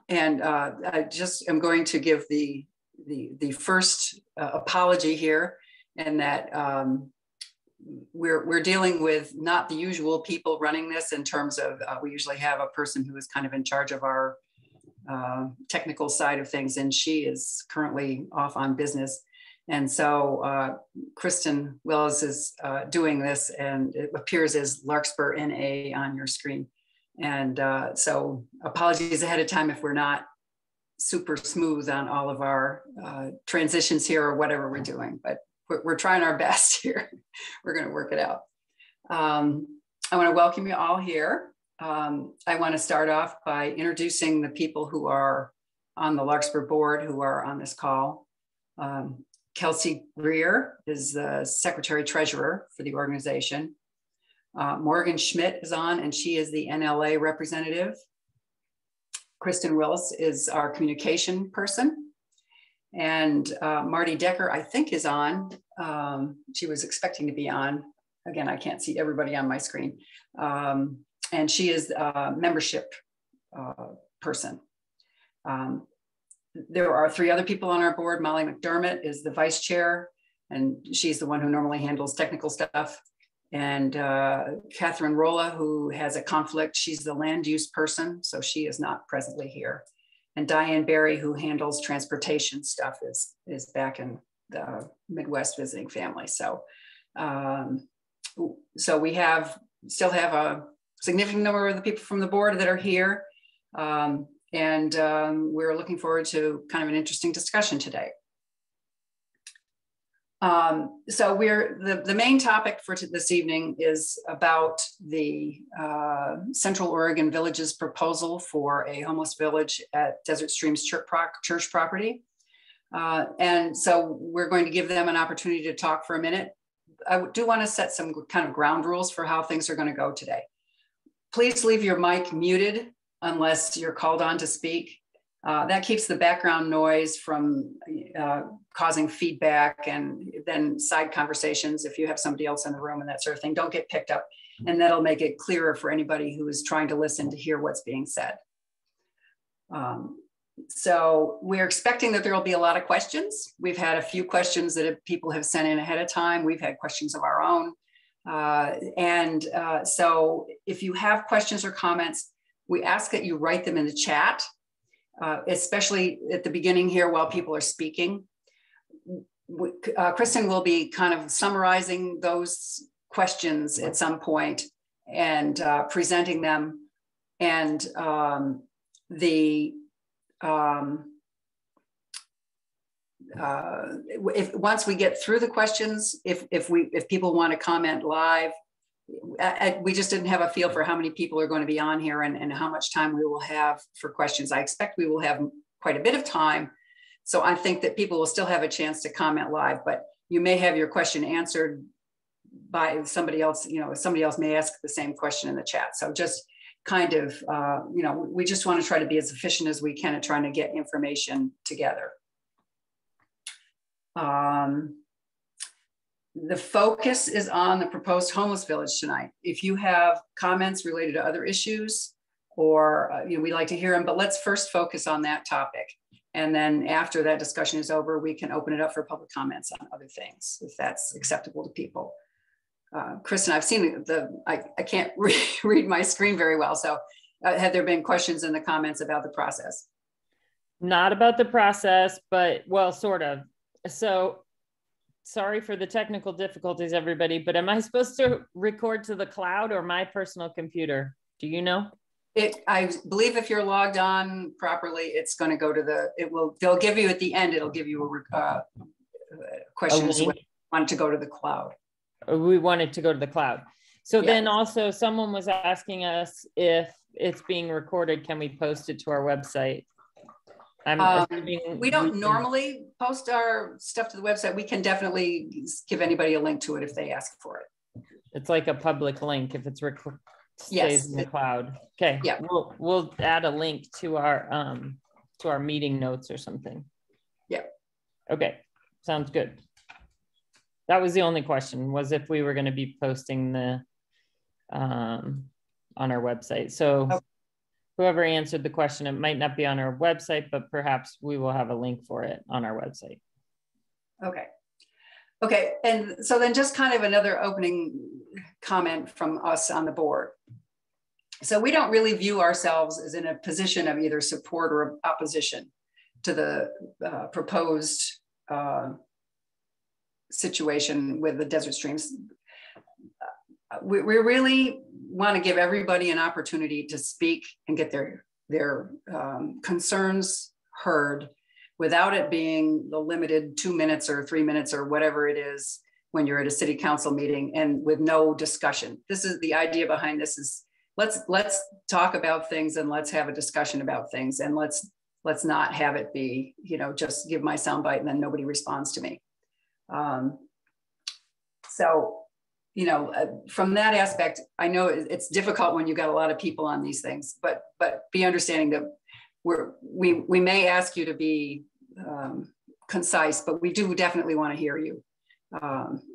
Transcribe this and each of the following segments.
And I just am going to give the first apology here, and that we're dealing with not the usual people running this in terms of we usually have a person who is kind of in charge of our technical side of things, and she is currently off on business. And so Kristen Willis is doing this, and it appears as Larkspur NA on your screen. And so apologies ahead of time if we're not super smooth on all of our transitions here or whatever we're doing, but we're trying our best here. We're going to work it out. I want to welcome you all here. I want to start off by introducing the people who are on the Larkspur board who are on this call. Kelsey Greer is the Secretary Treasurer for the organization. Morgan Schmidt is on, and she is the NLA representative. Kristen Willis is our communication person. And Marty Decker, I think, is on. She was expecting to be on. Again, I can't see everybody on my screen. And she is a membership person. There are 3 other people on our board. Molly McDermott is the vice chair, and she's the one who normally handles technical stuff. And Catherine Rolla, who has a conflict, she's the land use person, so she is not presently here. And Diane Berry, who handles transportation stuff, is back in the Midwest visiting family. So, so we still have a significant number of the people from the board that are here. And we're looking forward to kind of an interesting discussion today. So the main topic for this evening is about the Central Oregon Village's proposal for a homeless village at Desert Streams Church property. And so we're going to give them an opportunity to talk for a minute. I do want to set some kind of ground rules for how things are going to go today. Please leave your mic muted unless you're called on to speak. That keeps the background noise from causing feedback, and then side conversations if you have somebody else in the room and that sort of thing don't get picked up, and that'll make it clearer for anybody who is trying to listen to hear what's being said. So we're expecting that there will be a lot of questions. We've had a few questions that people have sent in ahead of time. We've had questions of our own. So if you have questions or comments, we ask that you write them in the chat. Especially at the beginning here while people are speaking. Kristen will be kind of summarizing those questions at some point and presenting them. And once we get through the questions, if people want to comment live, we just didn't have a feel for how many people are going to be on here and how much time we will have for questions. I expect we will have quite a bit of time. So I think that people will still have a chance to comment live, but you may have your question answered by somebody else. Somebody else may ask the same question in the chat. So just kind of, we just want to try to be as efficient as we can at trying to get information together. The focus is on the proposed homeless village tonight. If you have comments related to other issues, or we'd like to hear them, but let's first focus on that topic. And then after that discussion is over, we can open it up for public comments on other things, if that's acceptable to people. Kristen, I've seen I can't read my screen very well. So have there been questions in the comments about the process? Not about the process, but well, sort of. So sorry for the technical difficulties, everybody, but am I supposed to record to the cloud or my personal computer? Do you know? I believe if you're logged on properly, it's going to go to they'll give you at the end, it'll give you a question as well. Want it to go to the cloud. We wanted to go to the cloud. So yeah. Then also someone was asking us if it's being recorded, can we post it to our website? We don't normally post our stuff to the website. We can definitely give anybody a link to it if they ask for it. It's like a public link if it's stays in the cloud. Okay. Yeah. We'll add a link to our meeting notes or something. Yeah. Okay. Sounds good. That was the only question, was if we were going to be posting the on our website. So whoever answered the question. It might not be on our website, but perhaps we will have a link for it on our website. Okay. Okay, and so then just kind of another opening comment from us on the board. So we don't really view ourselves as in a position of either support or opposition to the proposed situation with the Desert Streams. We really want to give everybody an opportunity to speak and get their concerns heard without it being the limited 2 minutes or 3 minutes or whatever it is when you're at a city council meeting and with no discussion. This is the idea behind this is let's talk about things and let's have a discussion about things, and let's not have it be, you know, just give my soundbite and then nobody responds to me. So, you know, from that aspect, I know it's difficult when you've got a lot of people on these things, but be understanding that we may ask you to be concise, but we do definitely want to hear you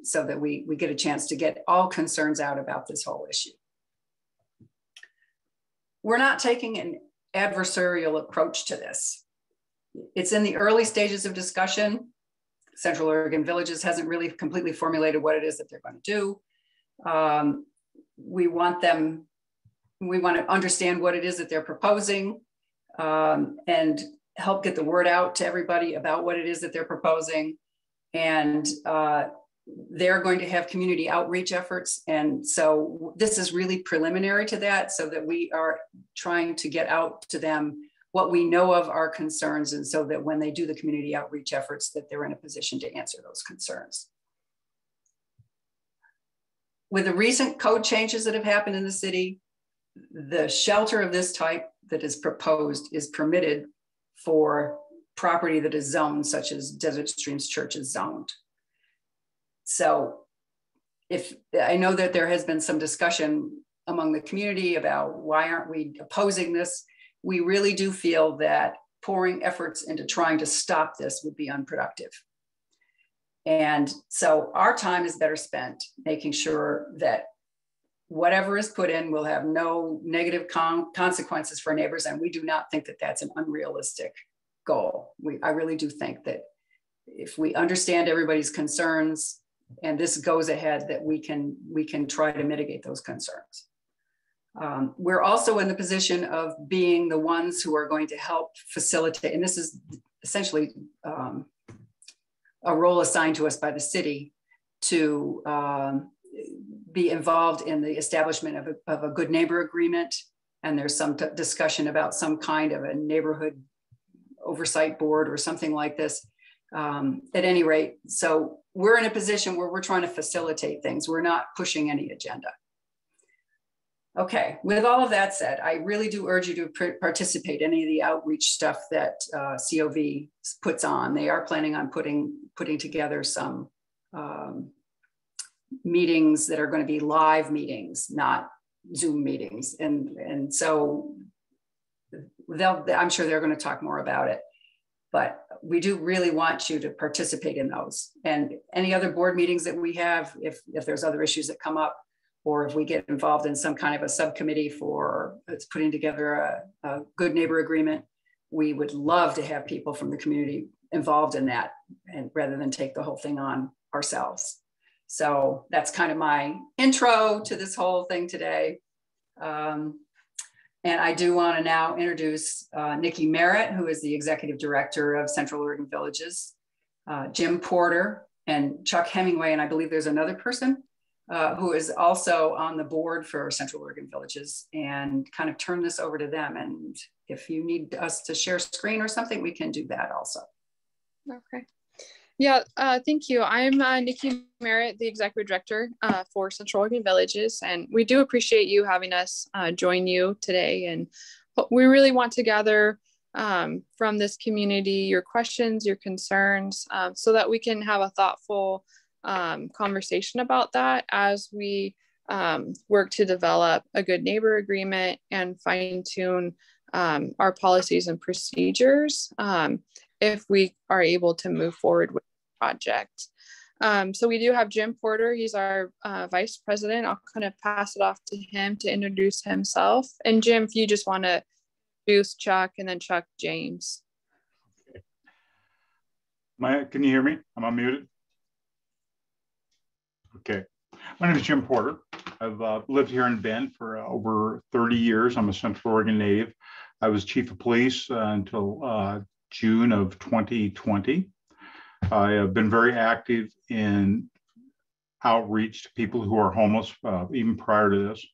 so that we get a chance to get all concerns out about this whole issue. We're not taking an adversarial approach to this. It's in the early stages of discussion. Central Oregon Villages hasn't really completely formulated what it is that they're going to do. We want to understand what it is that they're proposing and help get the word out to everybody about what it is that they're proposing. And they're going to have community outreach efforts. And so this is really preliminary to that, so that we are trying to get out to them what we know of our concerns, and so that when they do the community outreach efforts, that they're in a position to answer those concerns. With the recent code changes that have happened in the city, the shelter of this type that is proposed is permitted for property that is zoned, such as Desert Streams Church is zoned. So if I know that there has been some discussion among the community about why aren't we opposing this, we really do feel that pouring efforts into trying to stop this would be unproductive. And so our time is better spent making sure that whatever is put in will have no negative consequences for neighbors. And we do not think that that's an unrealistic goal. I really do think that if we understand everybody's concerns and this goes ahead, that we can try to mitigate those concerns. We're also in the position of being the ones who are going to help facilitate, and this is essentially a role assigned to us by the city to be involved in the establishment of a good neighbor agreement. And there's some discussion about some kind of a neighborhood oversight board or something like this. At any rate, so we're in a position where we're trying to facilitate things. We're not pushing any agenda. Okay, with all of that said, I really do urge you to participate in any of the outreach stuff that COV puts on. They are planning on putting together some meetings that are going to be live meetings, not Zoom meetings. And so I'm sure they're going to talk more about it. But we do really want you to participate in those. And any other board meetings that we have, if there's other issues that come up, or if we get involved in some kind of a subcommittee for putting together a good neighbor agreement, we would love to have people from the community involved in that, and rather than take the whole thing on ourselves. So that's kind of my intro to this whole thing today. And I do want to now introduce Nikki Merritt, who is the Executive Director of Central Oregon Villages, Jim Porter, and Chuck Hemingway, and I believe there's another person who is also on the board for Central Oregon Villages, and kind of turn this over to them. And if you need us to share screen or something, we can do that also. Okay. Yeah, thank you. I'm Nikki Merritt, the Executive Director for Central Oregon Villages, and we do appreciate you having us join you today. And we really want to gather from this community your questions, your concerns, so that we can have a thoughtful conversation about that as we work to develop a good neighbor agreement and fine tune our policies and procedures if we are able to move forward with the project. So we do have Jim Porter. He's our Vice President. I'll kind of pass it off to him to introduce himself. And Jim, if you just want to introduce Chuck and then Chuck James. Can you hear me? I'm unmuted. Okay. My name is Jim Porter. I've lived here in Bend for over 30 years. I'm a Central Oregon native. I was chief of police until June of 2020. I have been very active in outreach to people who are homeless, even prior to this.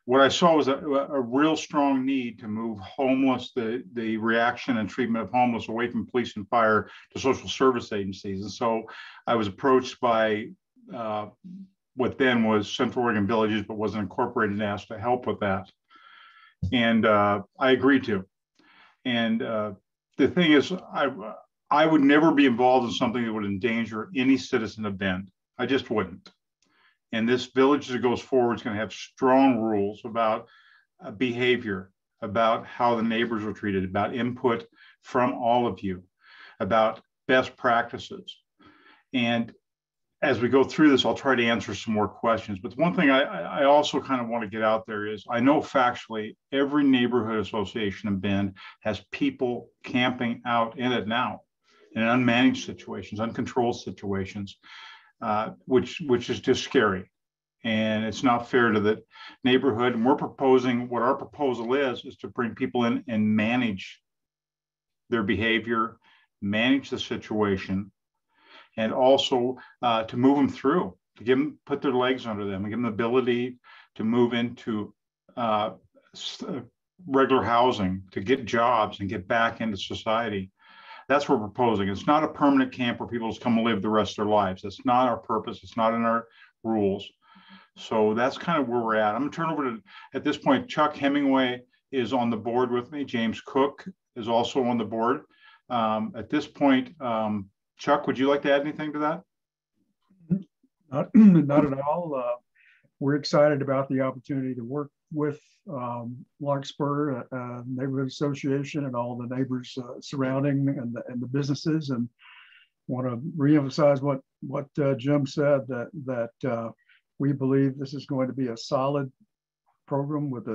What I saw was a real strong need to move homeless, the reaction and treatment of homeless away from police and fire to social service agencies. And so I was approached by what then was Central Oregon Villages, but wasn't incorporated, and asked to help with that. And I agreed to. And the thing is, I would never be involved in something that would endanger any citizen of Bend. I just wouldn't. And this village, as it goes forward, is going to have strong rules about behavior, about how the neighbors are treated, about input from all of you, about best practices. And as we go through this, I'll try to answer some more questions. But one thing I also kind of want to get out there is, I know factually every neighborhood association in Bend has people camping out in it now in unmanaged situations, uncontrolled situations. Which is just scary, and it's not fair to the neighborhood. And we're proposing, what our proposal is to bring people in and manage their behavior, manage the situation, and also to move them through, to put their legs under them, and give them the ability to move into regular housing, to get jobs and get back into society. That's what we're proposing. It's not a permanent camp where people just come and live the rest of their lives. That's not our purpose. It's not in our rules. So that's kind of where we're at. I'm going to turn over to, at this point, Chuck Hemingway is on the board with me. James Cook is also on the board. At this point, Chuck, would you like to add anything to that? Not at all. We're excited about the opportunity to work with Larkspur Neighborhood Association and all the neighbors surrounding and the businesses, and want to reemphasize what Jim said, that we believe this is going to be a solid program with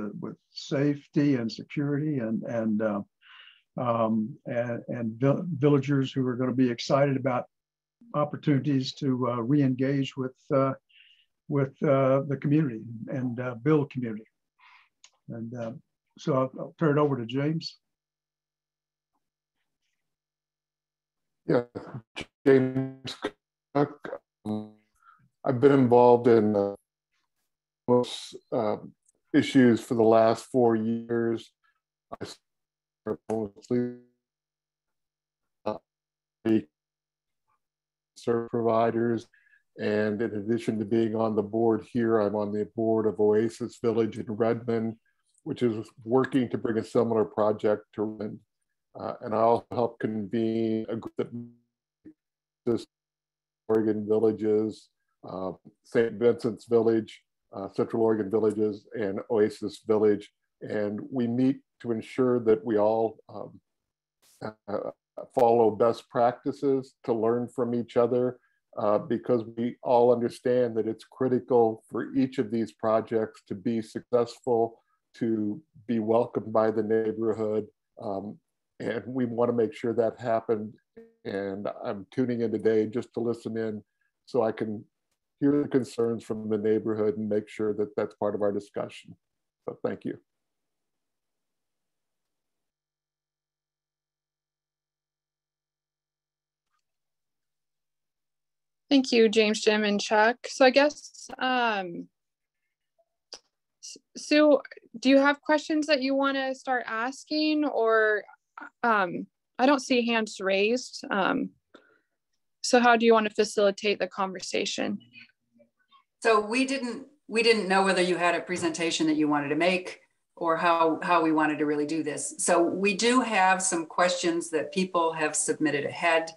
safety and security and villagers who are going to be excited about opportunities to re-engage with the community and build community. And so I'll turn it over to James. Yeah, James Cook. I've been involved in most issues for the last 4 years. I serve providers, and in addition to being on the board here, I'm on the board of Oasis Village in Redmond, which is working to bring a similar project to Redmond. And I'll help convene a group that Oregon Villages, St. Vincent's Village, Central Oregon Villages, and Oasis Village. And we meet to ensure that we all follow best practices, to learn from each other, because we all understand that it's critical for each of these projects to be successful, to be welcomed by the neighborhood. And we want to make sure that happened. And I'm tuning in today just to listen in so I can hear the concerns from the neighborhood and make sure that that's part of our discussion. So thank you. Thank you, James, Jim, and Chuck. So I guess, Sue, do you have questions that you want to start asking, or I don't see hands raised. So how do you want to facilitate the conversation? So we didn't know whether you had a presentation that you wanted to make or how we wanted to really do this. So we do have some questions that people have submitted ahead,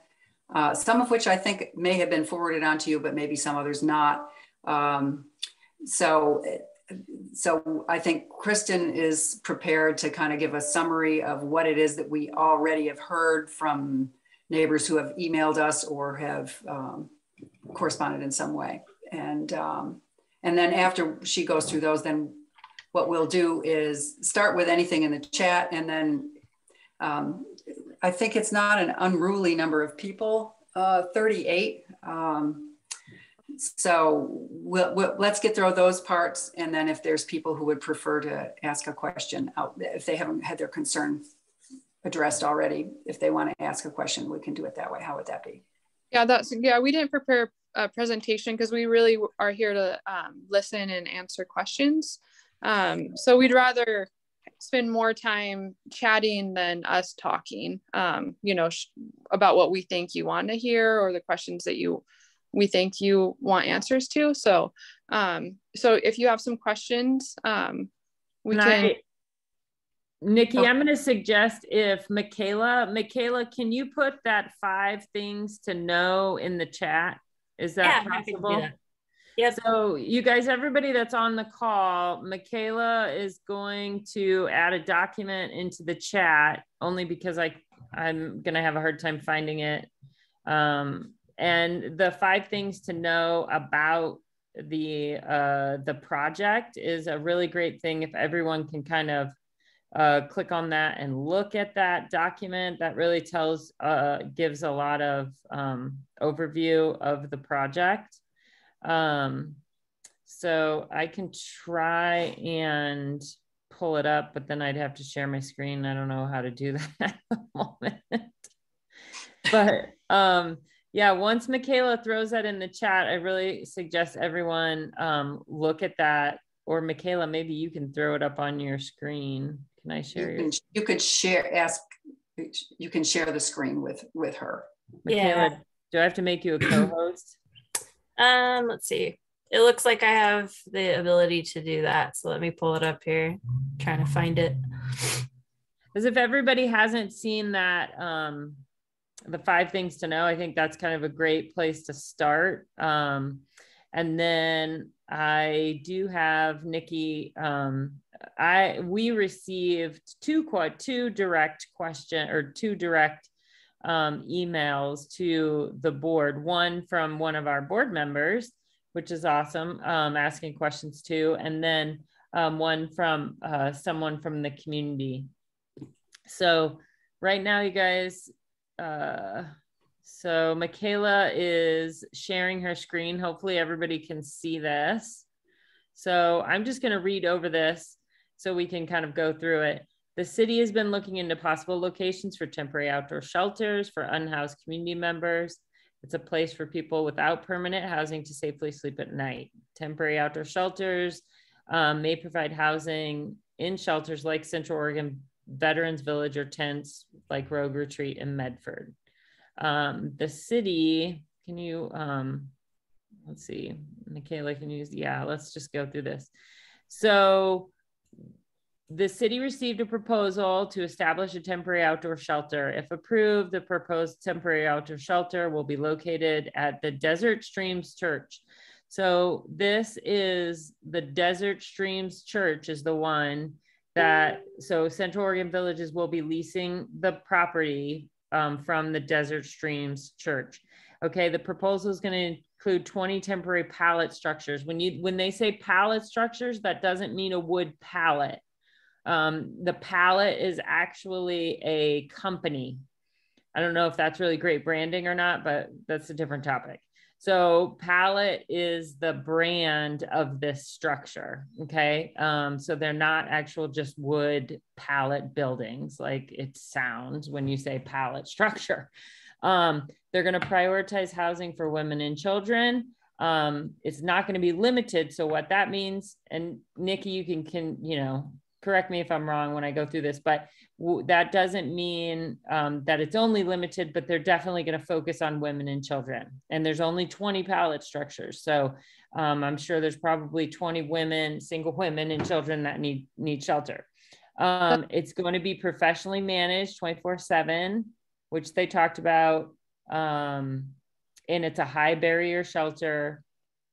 some of which I think may have been forwarded on to you, but maybe some others not. So I think Kristen is prepared to kind of give a summary of what it is that we already have heard from neighbors who have emailed us or have corresponded in some way. And then after she goes through those, then what we'll do is start with anything in the chat, and then I think it's not an unruly number of people, 38. So let's get through those parts. And then if there's people who would prefer to ask a question if they haven't had their concern addressed already, if they want to ask a question, we can do it that way. How would that be? Yeah, we didn't prepare a presentation because we really are here to listen and answer questions. So we'd rather spend more time chatting than us talking, about what we think you want to hear or the questions that we think you want answers to. So if you have some questions, we can. Nikki, I'm going to suggest if Michaela, can you put that 5 things to know in the chat? Is that possible? Yeah. So you guys, everybody that's on the call, Michaela is going to add a document into the chat only because I'm going to have a hard time finding it. And the 5 things to know about the project is a really great thing. If everyone can kind of click on that and look at that document, that really gives a lot of overview of the project. So I can try and pull it up, but then I'd have to share my screen. I don't know how to do that at the moment. But yeah, once Michaela throws that in the chat, I really suggest everyone look at that. Or Michaela, maybe you can throw it up on your screen. Can I share you could share, you can share the screen with her. Michaela, do I have to make you a co-host? Let's see. It looks like I have the ability to do that. So let me pull it up here. I'm trying to find it. As if everybody hasn't seen that, the 5 things to know, I think that's kind of a great place to start. And then I do have Nikki, we received two direct emails to the board, one from one of our board members, which is awesome, asking questions too, and then one from someone from the community. So right now, you guys, so Michaela is sharing her screen. Hopefully everybody can see this. So I'm just going to read over this so we can kind of go through it. The city has been looking into possible locations for temporary outdoor shelters for unhoused community members. It's a place for people without permanent housing to safely sleep at night. Temporary outdoor shelters may provide housing in shelters like Central Oregon Veterans Village or tents like Rogue Retreat in Medford. The city, can you, let's see, Michaela, can you, let's just go through this. So the city received a proposal to establish a temporary outdoor shelter. If approved, the proposed temporary outdoor shelter will be located at the Desert Streams Church. So this is the Desert Streams Church is the one that, so Central Oregon Villages will be leasing the property from the Desert Streams Church. Okay, the proposal is going to include 20 temporary pallet structures. When they say pallet structures, that doesn't mean a wood pallet. The pallet is actually a company. I don't know if that's really great branding or not, but that's a different topic. So pallet is the brand of this structure. Okay. So they're not actual just wood pallet buildings like it sounds when you say pallet structure. They're going to prioritize housing for women and children. It's not going to be limited. So what that means, and Nikki, you can correct me if I'm wrong when I go through this, but that doesn't mean that it's only limited, but they're definitely going to focus on women and children. And there's only 20 pallet structures. So I'm sure there's probably 20 women, single women and children that need shelter. It's going to be professionally managed 24/7, which they talked about. And it's a high barrier shelter.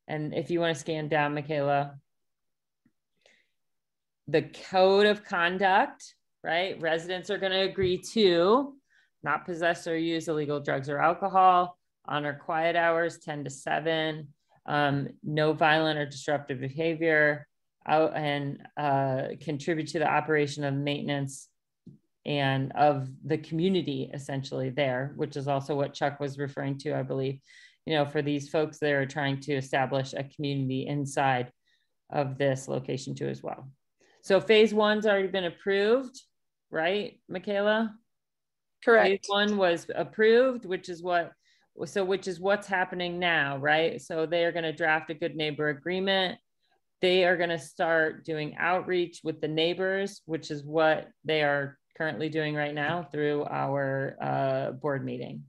And if you want to scan down, Michaela, the code of conduct, right? Residents are going to agree to not possess or use illegal drugs or alcohol, honor quiet hours, 10 to 7, no violent or disruptive behavior, out and contribute to the operation of maintenance and of the community essentially there, which is also what Chuck was referring to, I believe, you know, for these folks that are trying to establish a community inside of this location too as well. So phase one's already been approved, right, Michaela? Correct. Phase one was approved, which is what's happening now, right? So they are going to draft a good neighbor agreement. They are going to start doing outreach with the neighbors, which is what they are currently doing right now through our board meeting.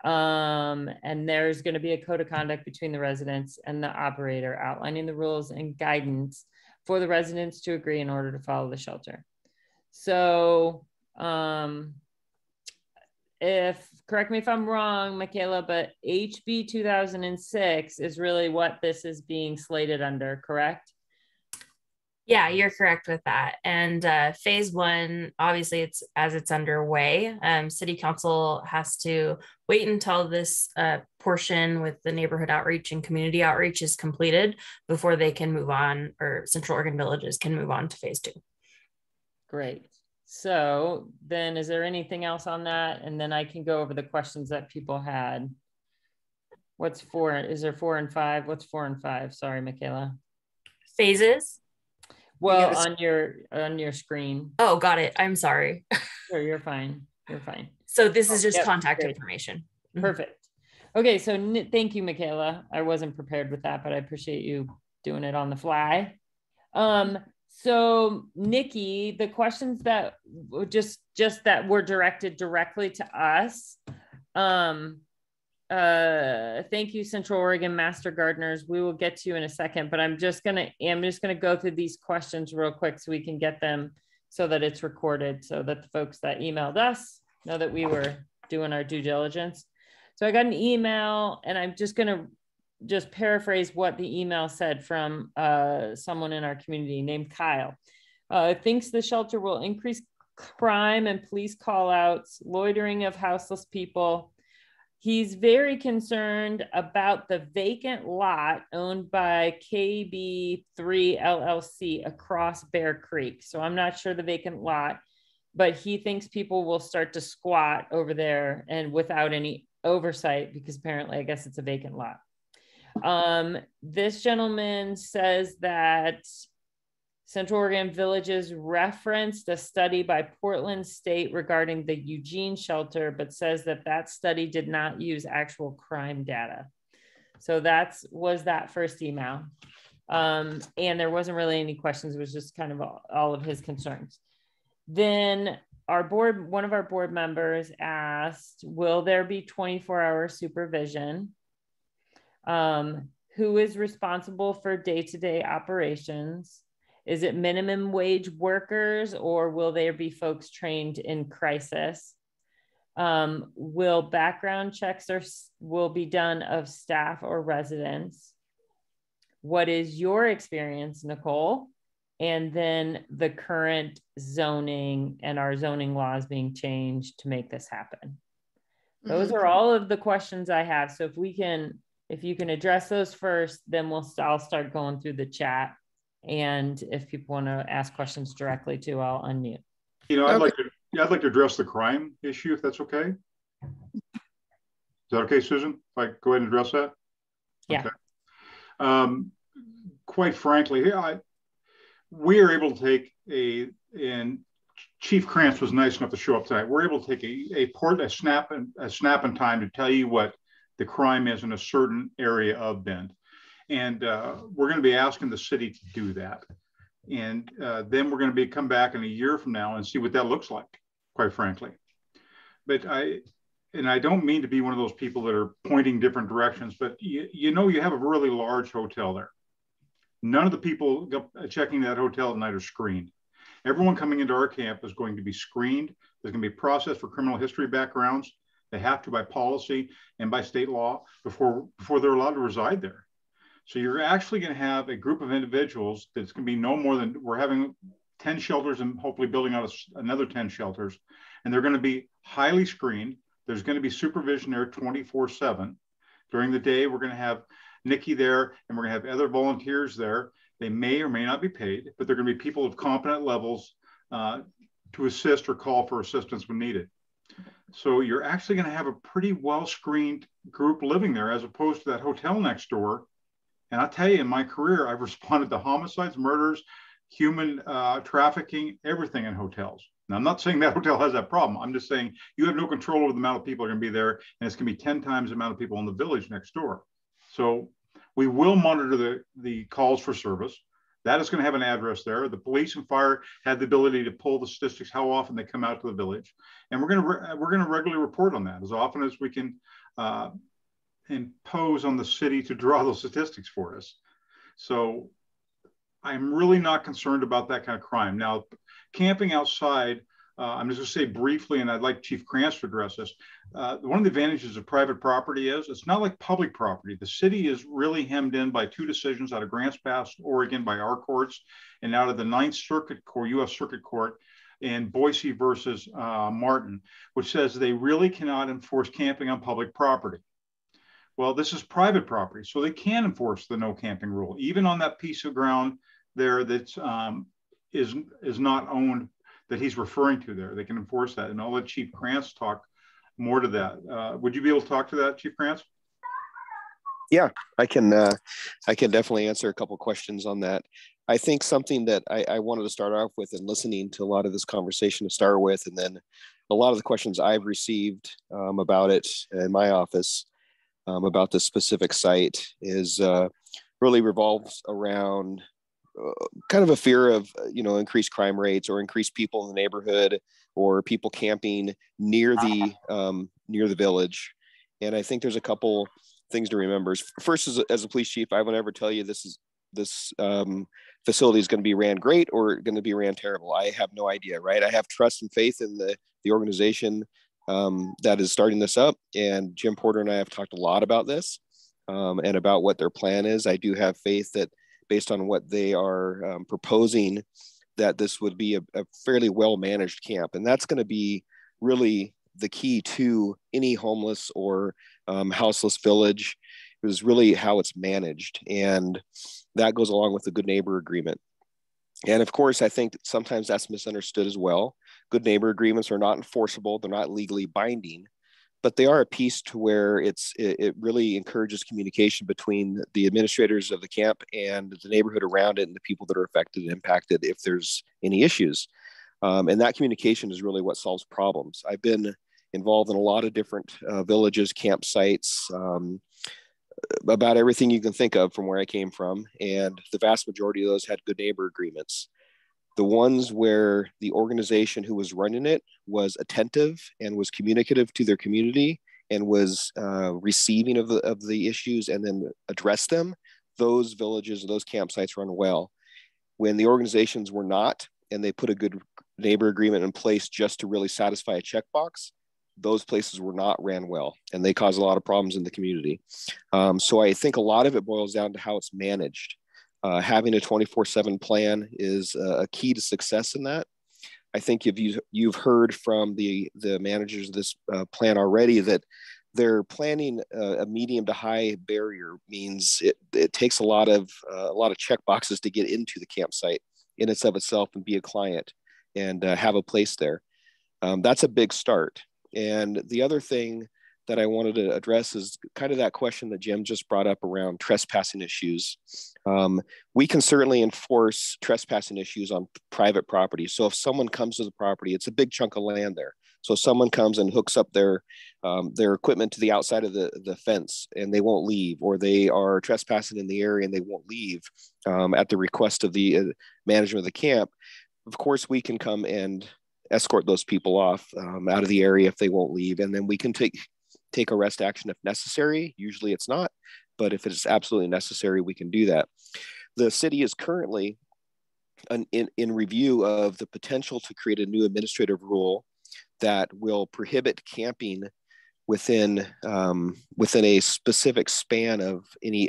And there's going to be a code of conduct between the residents and the operator outlining the rules and guidance for the residents to agree in order to follow the shelter. So correct me if I'm wrong, Michaela, but HB 2006 is really what this is being slated under, correct? Yeah, you're correct with that. And phase one, obviously it's underway. City council has to wait until this portion with the neighborhood outreach and community outreach is completed before they can move on, or Central Oregon Villages can move on to phase two. Great. So then is there anything else on that? And then I can go over the questions that people had. What's 4? Is there 4 and 5? What's 4 and 5? Sorry, Michaela. Phases? Well, on your screen. Oh, got it. I'm sorry. Sure, you're fine. You're fine. So this is just contact information. Perfect. Okay, so thank you, Michaela. I wasn't prepared with that, but I appreciate you doing it on the fly. So Nikki, the questions that were just that were directed directly to us. Thank you, Central Oregon Master Gardeners. We will get to you in a second, but I'm just gonna go through these questions real quick so we can get them so that it's recorded, so that the folks that emailed us know that we were doing our due diligence. So I got an email, and I'm just gonna paraphrase what the email said from someone in our community named Kyle. Thinks the shelter will increase crime and police call outs, loitering of houseless people. He's very concerned about the vacant lot owned by KB3 LLC across Bear Creek. So I'm not sure the vacant lot, but he thinks people will start to squat over there and without any oversight, because apparently I guess it's a vacant lot. This gentleman says that Central Oregon Villages referenced a study by Portland State regarding the Eugene shelter, but says that study did not use actual crime data. So was that first email. And there wasn't really any questions. It was just kind of all of his concerns. Then one of our board members asked, will there be 24-hour supervision? Who is responsible for day-to-day operations? Is it minimum wage workers, or will there be folks trained in crisis? Will background checks will be done of staff or residents? What is your experience, Nicole? And then the current zoning and our zoning laws being changed to make this happen. Those are all of the questions I have. So if you can address those first, then I'll start going through the chat. And if people want to ask questions directly too, I'll unmute. You know, I'd like to address the crime issue, if that's okay. Is that okay, Susan? If I go ahead and address that? Yeah. Okay. Quite frankly, we are able to take and Chief Krantz was nice enough to show up tonight. We're able to take a snap in time to tell you what the crime is in a certain area of Bend. And we're going to be asking the city to do that. And then we're going to come back in a year from now and see what that looks like, quite frankly. But I don't mean to be one of those people that are pointing different directions, but you know, you have a really large hotel there. None of the people checking that hotel at night are screened. Everyone coming into our camp is going to be screened. There's going to be a process for criminal history backgrounds. They have to by policy and by state law before they're allowed to reside there. So you're actually going to have a group of individuals that's going to be no more than, we're having 10 shelters and hopefully building out another 10 shelters. And they're going to be highly screened. There's going to be supervision there 24/7. During the day, we're going to have Nikki there, and we're going to have other volunteers there They may or may not be paid, but they're going to be people of competent levels to assist or call for assistance when needed. So you're actually going to have a pretty well-screened group living there, as opposed to that hotel next door. And I'll tell you, in my career, I've responded to homicides, murders, human trafficking, everything in hotels. Now, I'm not saying that hotel has that problem. I'm just saying you have no control over the amount of people that are going to be there, and it's going to be 10 times the amount of people in the village next door. So we will monitor the calls for service. That is going to have an address there. The police and fire have the ability to pull the statistics, how often they come out to the village, and we're going to regularly report on that as often as we can impose on the city to draw those statistics for us. So I'm really not concerned about that kind of crime. Now, camping outside, I'm just going to say briefly, and I'd like Chief Krantz to address this. One of the advantages of private property is it's not like public property. The city is really hemmed in by 2 decisions out of Grants Pass, Oregon, by our courts, and out of the 9th Circuit Court, U.S. Circuit Court, in Boise versus Martin, which says they really cannot enforce camping on public property. Well, this is private property, so they can enforce the no camping rule, even on that piece of ground there that is not owned, that he's referring to there. They can enforce that. And I'll let Chief Krantz talk more to that. Would you be able to talk to that, Chief Krantz? Yeah, I can definitely answer a couple questions on that. I think something that I wanted to start off with, and listening to a lot of this conversation to start with, and then a lot of the questions I've received about it in my office about this specific site is really revolves around kind of a fear of, increased crime rates or increased people in the neighborhood or people camping near the village. And I think there's a couple things to remember. First, as a police chief, I would never tell you this facility is going to be ran great or going to be ran terrible. I have no idea, right? I have trust and faith in the organization that is starting this up. And Jim Porter and I have talked a lot about this and about what their plan is. I do have faith that based on what they are proposing, that this would be a fairly well-managed camp. And that's going to be really the key to any homeless or houseless village, is really how it's managed. And that goes along with the good neighbor agreement. And of course, I think that sometimes that's misunderstood as well. Good neighbor agreements are not enforceable. They're not legally binding, but they are a piece to where it really encourages communication between the administrators of the camp and the neighborhood around it and the people that are affected and impacted if there's any issues. And that communication is really what solves problems. I've been involved in a lot of different villages, campsites, about everything you can think of from where I came from. And the vast majority of those had good neighbor agreements. The ones where the organization who was running it was attentive and was communicative to their community and was receiving of the issues and then addressed them, those villages, those campsites run well. When the organizations were not, and they put a good neighbor agreement in place just to really satisfy a checkbox, those places were not ran well, and they cause a lot of problems in the community. So I think a lot of it boils down to how it's managed. Having a 24/7 plan is a key to success in that. I think if you've heard from the managers of this plan already that they're planning a medium to high barrier, means it takes a lot of check boxes to get into the campsite in and of itself and be a client and have a place there. That's a big start. And the other thing that I wanted to address is kind of that question that Jim just brought up around trespassing issues. We can certainly enforce trespassing issues on private property. So if someone comes to the property, it's a big chunk of land there. So if someone comes and hooks up their equipment to the outside of the fence and they won't leave, or they are trespassing in the area and they won't leave at the request of the management of the camp, of course we can come and escort those people off out of the area if they won't leave. And then we can take arrest action if necessary. Usually it's not, but if it's absolutely necessary, we can do that. The city is currently in review of the potential to create a new administrative rule that will prohibit camping within a specific span of any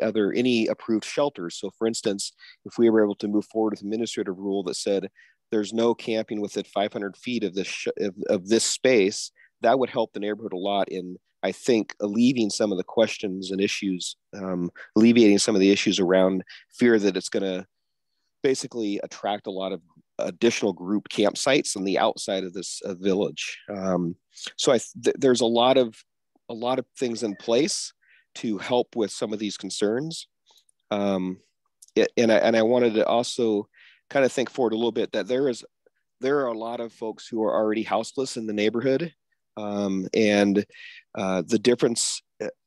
approved shelters. So for instance, if we were able to move forward with an administrative rule that said there's no camping within 500 feet of this space, that would help the neighborhood a lot in, I think, alleviating some of the questions and issues, alleviating some of the issues around fear that it's going to basically attract a lot of additional group campsites on the outside of this village. So there's a lot of things in place to help with some of these concerns. And I wanted to also kind of think forward a little bit that there are a lot of folks who are already houseless in the neighborhood. And the difference,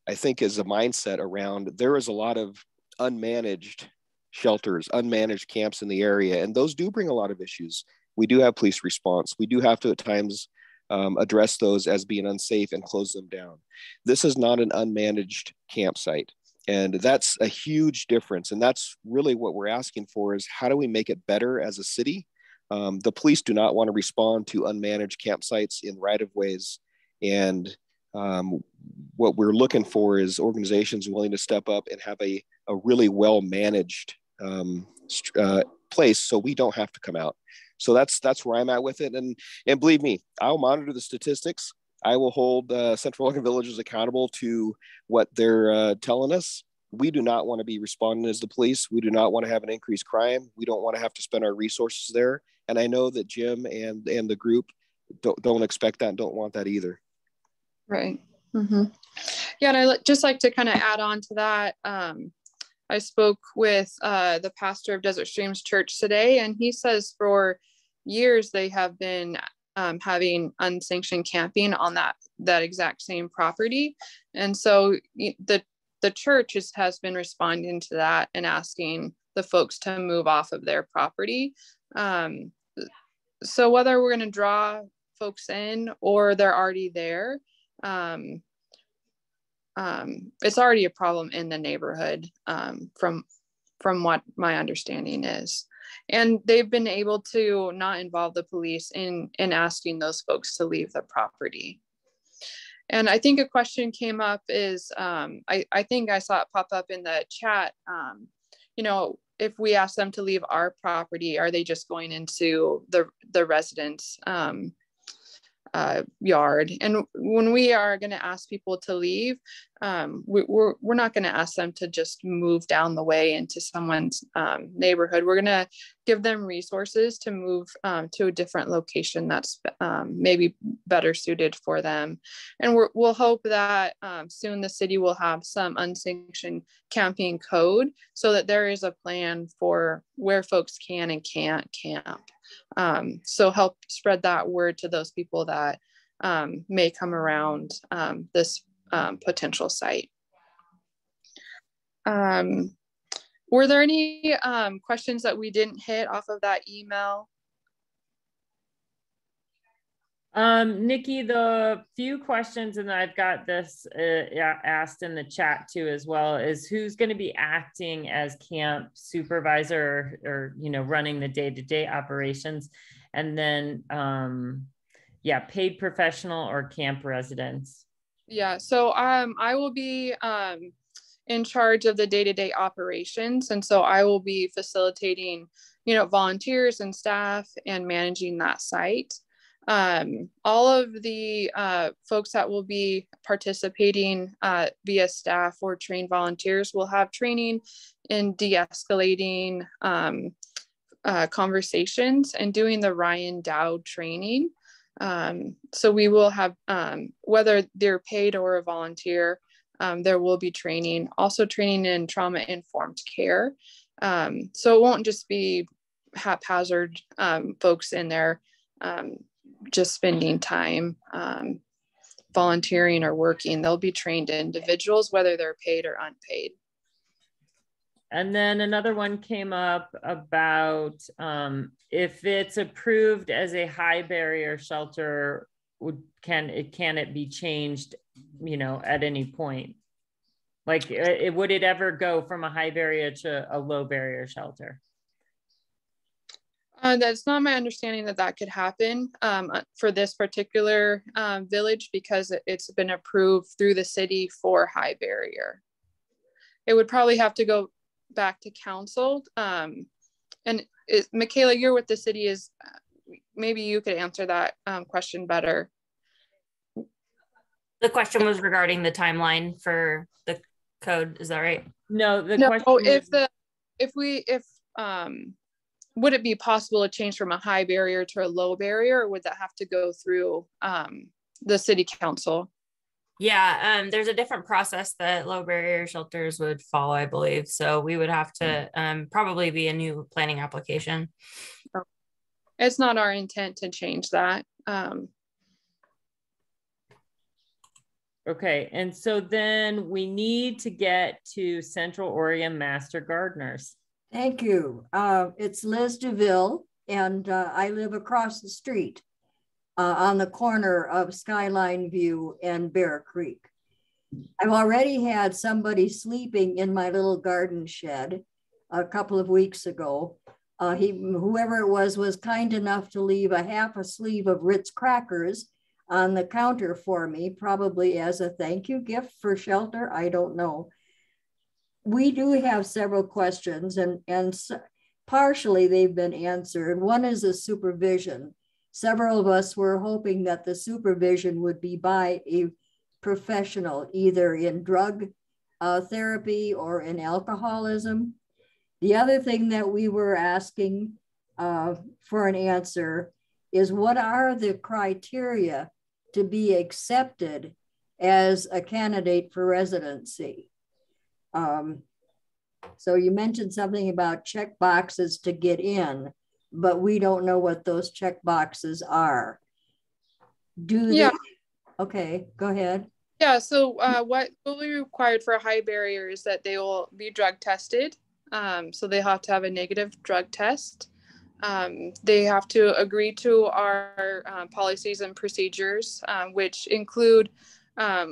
I think, is a mindset around there is a lot of unmanaged shelters, unmanaged camps in the area. And those do bring a lot of issues. We do have police response. We do have to at times address those as being unsafe and close them down. This is not an unmanaged campsite. And that's a huge difference. And that's really what we're asking for is how do we make it better as a city? The police do not want to respond to unmanaged campsites in right-of-ways. And what we're looking for is organizations willing to step up and have a really well-managed place so we don't have to come out. So that's where I'm at with it. And believe me, I'll monitor the statistics. I will hold Central Oregon Villages accountable to what they're telling us. We do not want to be responding as the police. We do not want to have an increased crime. We don't want to have to spend our resources there. And I know that Jim and the group don't expect that and don't want that either. Right. Mm-hmm. Yeah, and I'd just like to kind of add on to that. I spoke with the pastor of Desert Streams Church today, and he says for years they have been having unsanctioned camping on that exact same property. And so the church has been responding to that and asking the folks to move off of their property. So whether we're going to draw folks in or they're already there, it's already a problem in the neighborhood from what my understanding is. And they've been able to not involve the police in asking those folks to leave the property. And I think a question came up is, I think I saw it pop up in the chat, if we ask them to leave our property, are they just going into the residents' yard? And when we are going to ask people to leave, we're not going to ask them to just move down the way into someone's neighborhood. We're going to give them resources to move to a different location that's maybe better suited for them. And we'll hope that soon the city will have some unsanctioned camping code so that there is a plan for where folks can and can't camp. So help spread that word to those people that may come around this potential site. Were there any questions that we didn't hit off of that email? Nikki, the few questions, and I've got this asked in the chat too as well, is who's going to be acting as camp supervisor or running the day-to-day operations, and then paid professional or camp residents. Yeah, so I will be in charge of the day-to-day operations, and so I will be facilitating volunteers and staff and managing that site. All of the folks that will be participating via staff or trained volunteers will have training in de-escalating conversations and doing the Ryan Dowd training. So we will have, whether they're paid or a volunteer, there will be training, also training in trauma-informed care. So it won't just be haphazard folks in there just spending time volunteering or working. They'll be trained individuals, whether they're paid or unpaid. And then another one came up about if it's approved as a high barrier shelter, can it be changed, at any point? Like, would it ever go from a high barrier to a low barrier shelter? That's not my understanding that could happen for this particular village, because it's been approved through the city for high barrier. It would probably have to go back to council. Michaela, you're with the city, maybe you could answer that question better. The question was regarding the timeline for the code. Is that right? No, the question if would it be possible to change from a high barrier to a low barrier, or would that have to go through the city council? Yeah, there's a different process that low barrier shelters would follow, I believe. So we would have to probably be a new planning application. It's not our intent to change that. Okay, and so then we need to get to Central Oregon Master Gardeners. Thank you. It's Liz DeVille, and I live across the street on the corner of Skyline View and Bear Creek. I've already had somebody sleeping in my little garden shed a couple of weeks ago. Whoever it was kind enough to leave a half a sleeve of Ritz crackers on the counter for me, probably as a thank you gift for shelter. I don't know. We do have several questions, and partially they've been answered. One is a supervision. Several of us were hoping that the supervision would be by a professional, either in drug therapy or in alcoholism. The other thing that we were asking for an answer is, what are the criteria to be accepted as a candidate for residency? So you mentioned something about check boxes to get in, but we don't know what those check boxes are. Okay, go ahead. Yeah, so what will be required for a high barrier is that they will be drug tested. So they have to have a negative drug test. They have to agree to our policies and procedures, which include a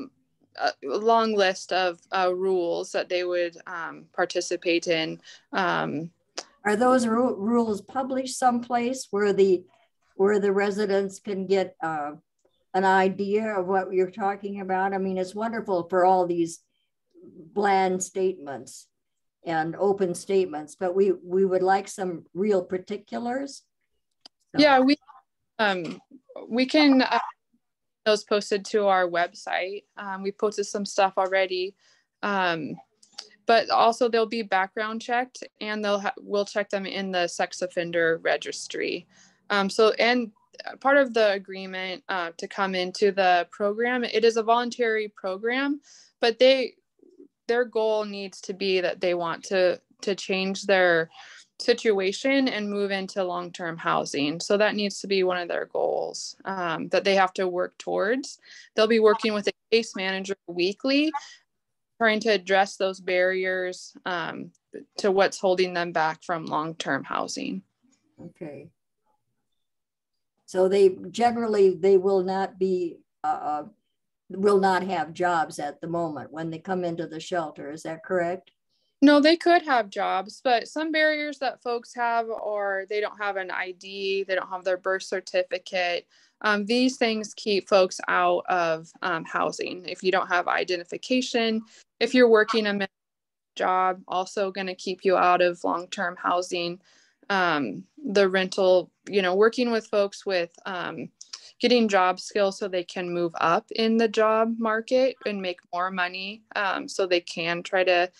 long list of rules that they would participate in. Are those rules published someplace where the residents can get an idea of what you're talking about? I mean, it's wonderful for all these bland statements and open statements, but we would like some real particulars. So. Yeah, we can those posted to our website. We posted some stuff already, but also they'll be background checked, and we'll check them in the sex offender registry. And part of the agreement to come into the program, it is a voluntary program, but their goal needs to be that they want to change their situation and move into long-term housing. So that needs to be one of their goals that they have to work towards. They'll be working with a case manager weekly, trying to address those barriers to what's holding them back from long-term housing. Okay. So they will not be will not have jobs at the moment when they come into the shelter. Is that correct? No, they could have jobs, but some barriers that folks have, or they don't have an ID, they don't have their birth certificate. These things keep folks out of housing. If you don't have identification, if you're working a job, also going to keep you out of long-term housing. The rental, working with folks with getting job skills so they can move up in the job market and make more money, so they can try to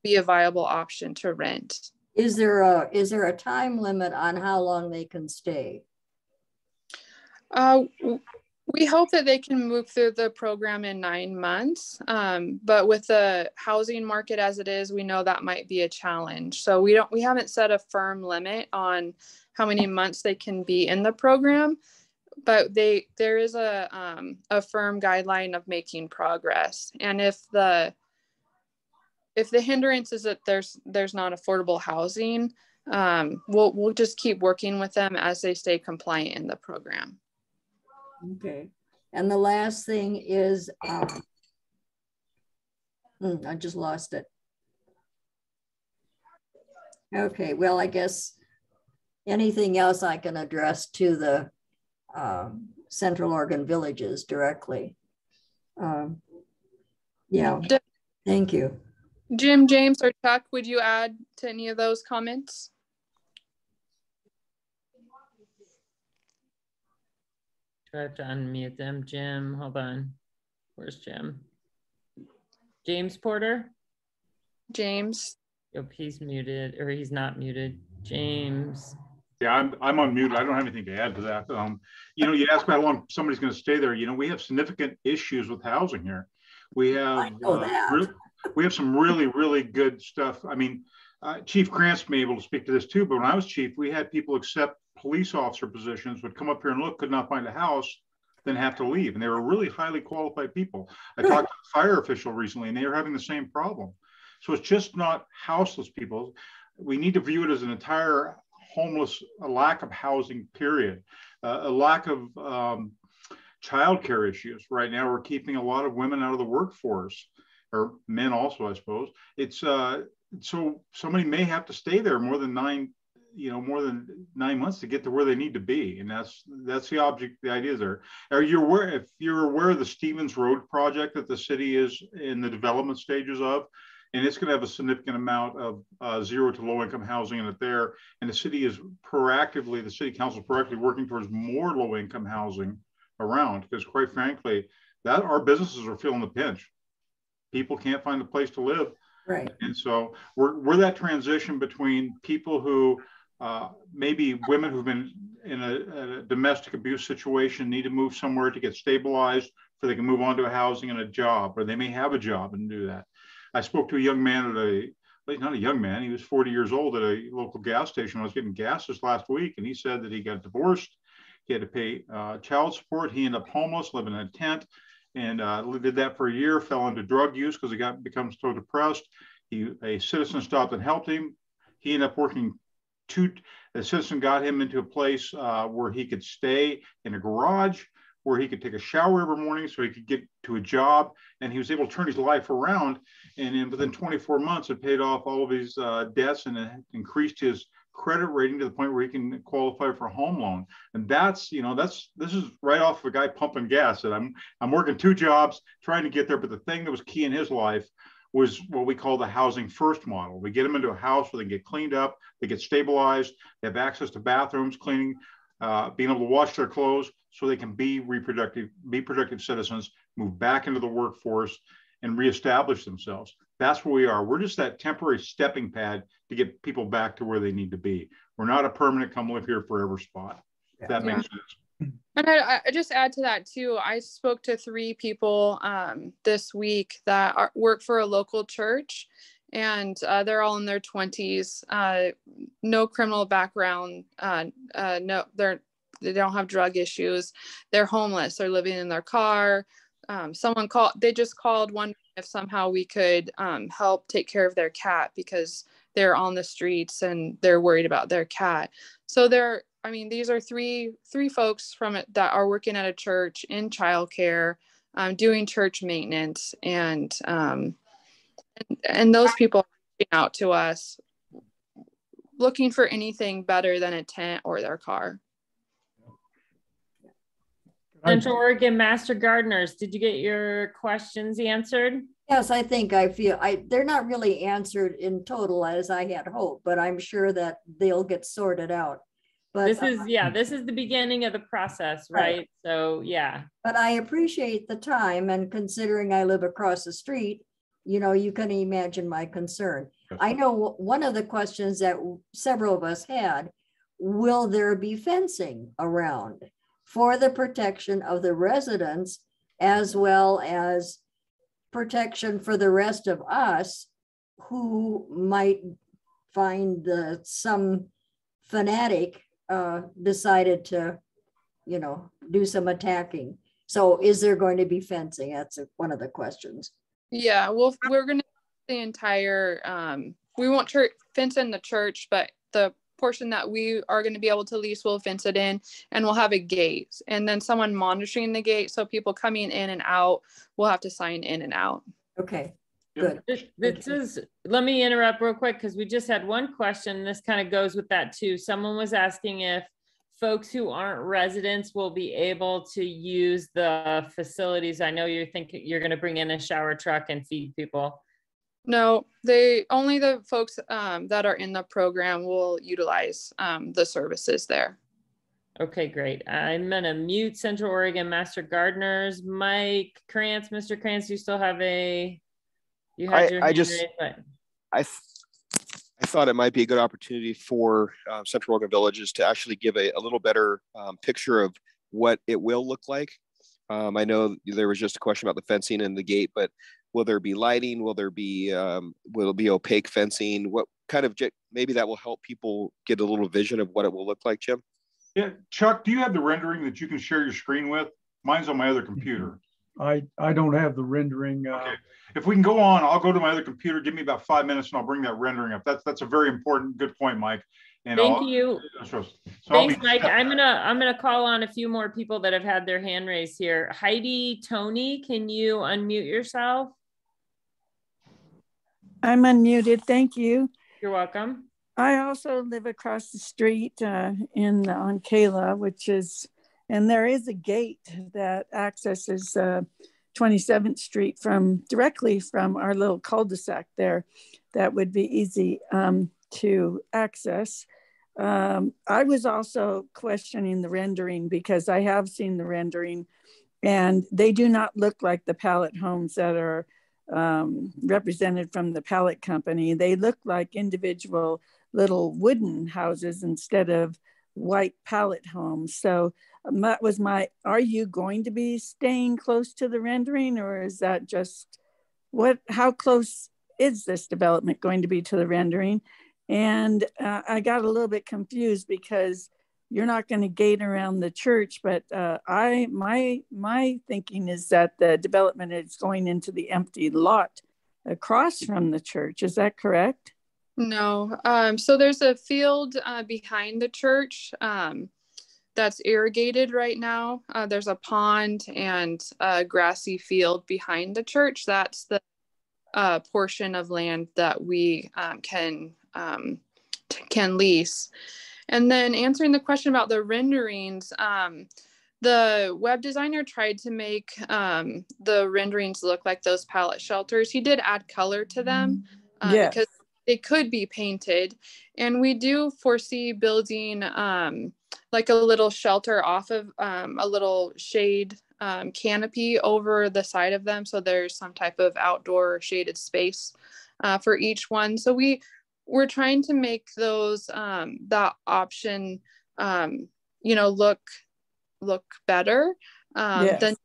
be a viable option to rent. Is there a time limit on how long they can stay? We hope that they can move through the program in 9 months, but with the housing market as it is, we know that might be a challenge. So we haven't set a firm limit on how many months they can be in the program, but there is a firm guideline of making progress. And if the hindrance is that there's not affordable housing, we'll just keep working with them as they stay compliant in the program. Okay. And the last thing is, I just lost it. Okay, well, I guess anything else I can address to the Central Oregon villages directly. Yeah, thank you. Jim, James, or Chuck, would you add to any of those comments? Try to unmute them. Jim, hold on. Where's Jim? James Porter? James. Yep, he's muted, or he's not muted. James. Yeah, I'm on mute. I don't have anything to add to that. You know, you ask how long somebody's going to stay there. You know, we have significant issues with housing here. We have we have some really good stuff. I mean, Chief Grant's may be able to speak to this too. But when I was chief, we had people accept police officer positions, would come up here and look, could not find a house, then have to leave, and they were really highly qualified people. I talked to a fire official recently, and they are having the same problem. So it's just not houseless people. We need to view it as an entire homeless, a lack of housing, period, a lack of childcare issues. Right now, we're keeping a lot of women out of the workforce, or men also, I suppose. It's so somebody may have to stay there more than 9 months to get to where they need to be, and that's the object. The idea there. Are you aware? If you're aware of the Stevens Road project that the city is in the development stages of? And it's going to have a significant amount of zero to low income housing in it there. And the city is the city council proactively working towards more low income housing around, because quite frankly, that our businesses are feeling the pinch. People can't find a place to live. Right. And so we're that transition between people who maybe women who've been in a domestic abuse situation, need to move somewhere to get stabilized so they can move on to a housing and a job, or they may have a job and do that. I spoke to a young man not a young man, he was 40 years old at a local gas station. I was getting gas this last week, and he said that he got divorced. He had to pay child support. He ended up homeless, living in a tent, and did that for a year, fell into drug use because he become so depressed. A citizen stopped and helped him. He ended up working the citizen got him into a place where he could stay in a garage, where he could take a shower every morning so he could get to a job, and he was able to turn his life around. And within 24 months, it paid off all of his debts, and it increased his credit rating to the point where he can qualify for a home loan. And this is right off of a guy pumping gas. That I'm working 2 jobs trying to get there, but the thing that was key in his life was what we call the housing first model. We get them into a house where they get cleaned up, they get stabilized, they have access to bathrooms, cleaning, being able to wash their clothes, so they can be productive citizens, move back into the workforce, and reestablish themselves. That's where we are. We're just that temporary stepping pad to get people back to where they need to be. We're not a permanent come live here forever spot. If that makes sense. And I just add to that too. I spoke to 3 people this week that work for a local church, and they're all in their 20s. No criminal background. No, they don't have drug issues. They're homeless. They're living in their car. They just called wondering if somehow we could help take care of their cat, because they're on the streets and they're worried about their cat. So these are three folks from it that are working at a church in childcare, doing church maintenance, and those people are reaching out to us looking for anything better than a tent or their car. Central Oregon Master Gardeners, did you get your questions answered? Yes, I think they're not really answered in total as I had hoped, but I'm sure that they'll get sorted out. But this is the beginning of the process, right? So yeah. But I appreciate the time, and considering I live across the street, you can imagine my concern. I know one of the questions that several of us had, will there be fencing around for the protection of the residents, as well as protection for the rest of us who might find some fanatic decided to, do some attacking. So is there going to be fencing? That's one of the questions. Yeah, well, we're going to the entire, we won't fence in the church, but the portion that we are going to be able to lease, we'll fence it in, and we'll have a gate, and then someone monitoring the gate, so people coming in and out will have to sign in and out. Okay, good. Let me interrupt real quick, because we just had one question. This kind of goes with that too. Someone was asking if folks who aren't residents will be able to use the facilities. I know you're thinking you're going to bring in a shower truck and feed people. No, only the folks that are in the program will utilize the services there. Okay, great. I'm gonna mute Central Oregon Master Gardeners. Mike Krantz, Mr. Krantz, you still have I thought it might be a good opportunity for Central Oregon Villages to actually give a little better picture of what it will look like. I know there was just a question about the fencing and the gate, but will there be lighting? Will it be opaque fencing? What kind of, maybe that will help people get a little vision of what it will look like, Jim? Yeah, Chuck, do you have the rendering that you can share your screen with? Mine's on my other computer. I don't have the rendering. Okay. If we can go on, I'll go to my other computer. Give me about 5 minutes and I'll bring that rendering up. That's a very important, good point, Mike. And Thank you. Thanks, Mike. I'm gonna call on a few more people that have had their hand raised here. Heidi, Tony, can you unmute yourself? I'm unmuted. Thank you. You're welcome. I also live across the street on Kayla, and there is a gate that accesses 27th Street directly from our little cul-de-sac there. That would be easy to access. I was also questioning the rendering because I have seen the rendering and they do not look like the pallet homes that are represented from the pallet company. They look like individual little wooden houses instead of white pallet homes. So that was are you going to be staying close to the rendering, or is that just how close is this development going to be to the rendering? And I got a little bit confused because you're not going to gate around the church, but my thinking is that the development is going into the empty lot across from the church. Is that correct? No. So there's a field behind the church that's irrigated right now. There's a pond and a grassy field behind the church. That's the portion of land that we can lease. And then answering the question about the renderings, the web designer tried to make the renderings look like those pallet shelters. He did add color to them because they could be painted. And we do foresee building like a little shelter off of a little shade canopy over the side of them. So there's some type of outdoor shaded space for each one. So we're trying to make those that option look better than a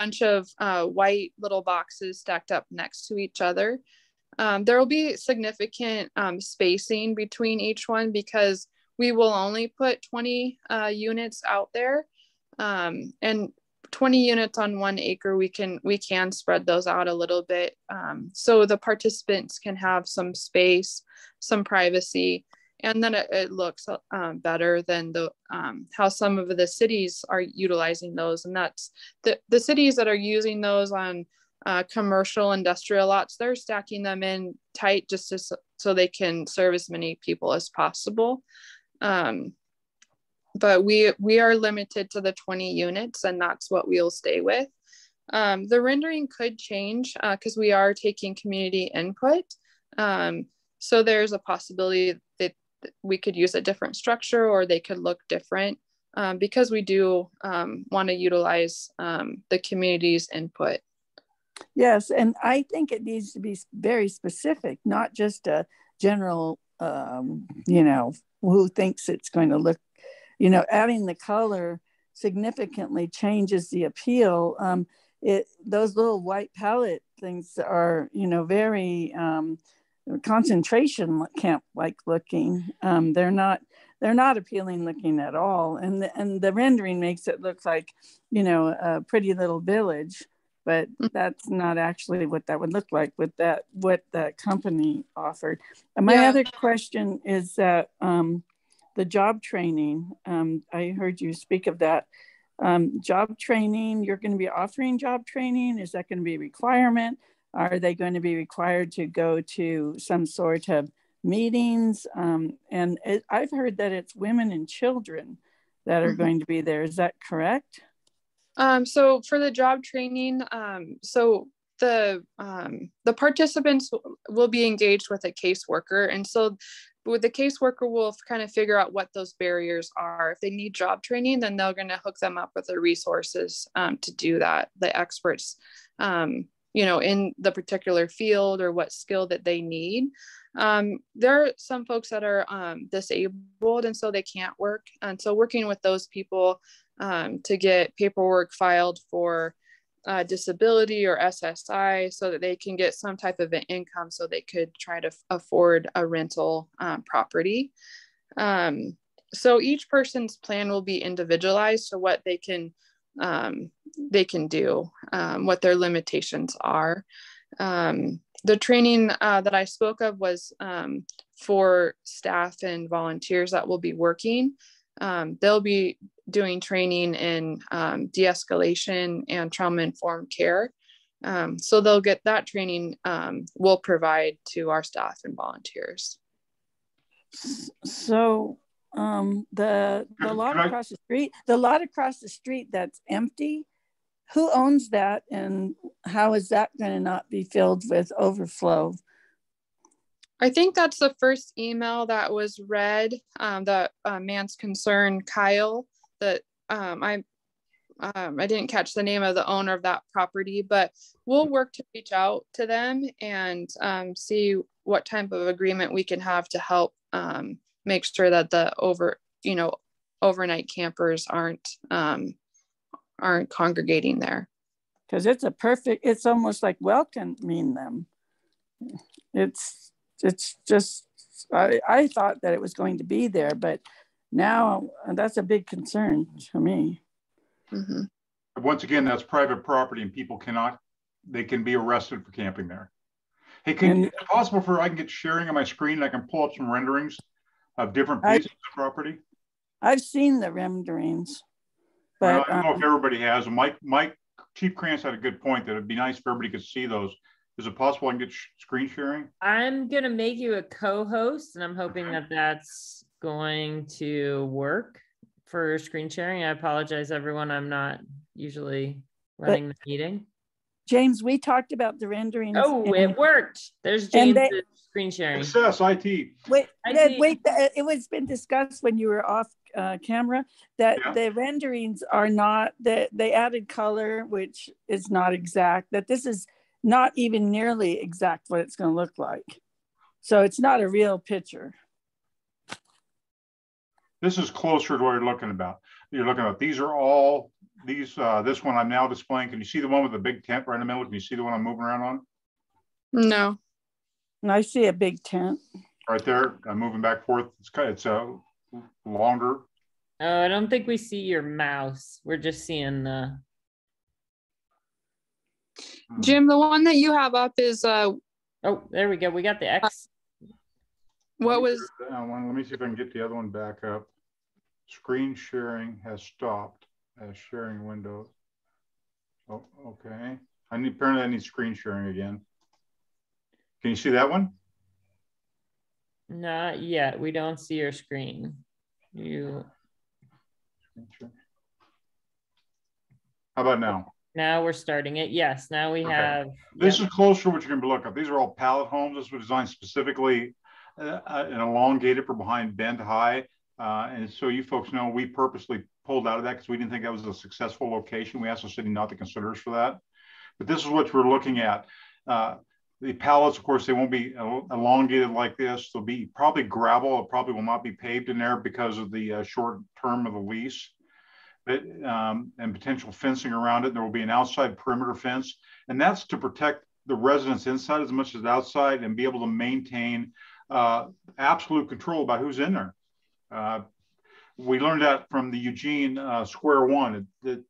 bunch of white little boxes stacked up next to each other. There will be significant spacing between each one because we will only put 20 units out there, and 20 units on 1 acre. We can spread those out a little bit so the participants can have some space, some privacy, and then it looks better than the how some of the cities are utilizing those. And that's the cities that are using those on commercial industrial lots. They're stacking them in tight just so they can serve as many people as possible. But we are limited to the 20 units, and that's what we'll stay with. The rendering could change because we are taking community input. So there's a possibility that we could use a different structure or they could look different because we do want to utilize the community's input. Yes, and I think it needs to be very specific, not just a general, who thinks it's going to look, adding the color significantly changes the appeal. Those little white palette things are, very concentration camp-like looking. They're not appealing looking at all. And the rendering makes it look like, a pretty little village, but that's not actually what that would look like with what the company offered. And my other question is that the job training, I heard you speak of that. Job training, you're going to be offering job training. Is that going to be a requirement? Are they going to be required to go to some sort of meetings? I've heard that it's women and children that are going to be there. Is that correct? So for the job training, so the participants will be engaged with a caseworker. And so with the caseworker, we'll kind of figure out what those barriers are. If they need job training, then they're going to hook them up with the resources to do that. The experts in the particular field or what skill that they need. There are some folks that are disabled and so they can't work. And so working with those people to get paperwork filed for disability or SSI so that they can get some type of an income so they could try to afford a rental property. So each person's plan will be individualized to what they can do, what their limitations are. The training that I spoke of was for staff and volunteers that will be working. They'll be doing training in de-escalation and trauma-informed care. So they'll get that training we'll provide to our staff and volunteers. So the lot across the street that's empty, who owns that and how is that going to not be filled with overflow? I think that's the first email that was read, that man's concern, Kyle, that I didn't catch the name of the owner of that property, but we'll work to reach out to them and see what type of agreement we can have to help make sure that the overnight campers aren't congregating there. Because it's almost like welcoming them. It's just, I thought that it was going to be there, but now that's a big concern to me. Mm-hmm. Once again, that's private property and people they can be arrested for camping there. Hey, is it possible I can get sharing on my screen and I can pull up some renderings of different pieces of property? I've seen the renderings. But I don't know if everybody has. Mike, Chief Krantz had a good point that it'd be nice if everybody could see those. Is it possible I can get screen sharing? I'm going to make you a co-host, and I'm hoping that that's going to work for screen sharing. I apologize, everyone. I'm not usually running the meeting. James, we talked about the renderings. Oh, it worked. There's James' screen sharing. Success, IT. Wait, it was been discussed when you were off camera that the renderings are not, they added color, which is not exact, that this is not even nearly exact what it's going to look like. So it's not a real picture. This is closer to what you're looking about. These are all this one I'm now displaying. Can you see the one with the big tent right in the middle? Can you see the one I'm moving around on? No. I see a big tent. Right there. I'm moving back and forth. It's longer. Oh, I don't think we see your mouse. We're just seeing the. Jim, the one that you have up is oh, there we go. We got the X. What was that one? Let me see if I can get the other one back up. Screen sharing has stopped as sharing window. Oh, okay. Apparently I need screen sharing again. Can you see that one? Not yet. We don't see your screen. How about now? Now we're starting it. Yes, now we have. This is closer to what you're going to look at. These are all pallet homes. This was designed specifically and elongated for behind Bend High. And so you folks know we purposely pulled out of that because we didn't think that was a successful location. We asked the city not to consider us for that. But this is what we're looking at. The pallets, of course, they won't be elongated like this. They'll be probably gravel. It probably will not be paved in there because of the short term of the lease. And potential fencing around it. There will be an outside perimeter fence, and that's to protect the residents inside as much as outside and be able to maintain absolute control about who's in there. We learned that from the Eugene Square One, that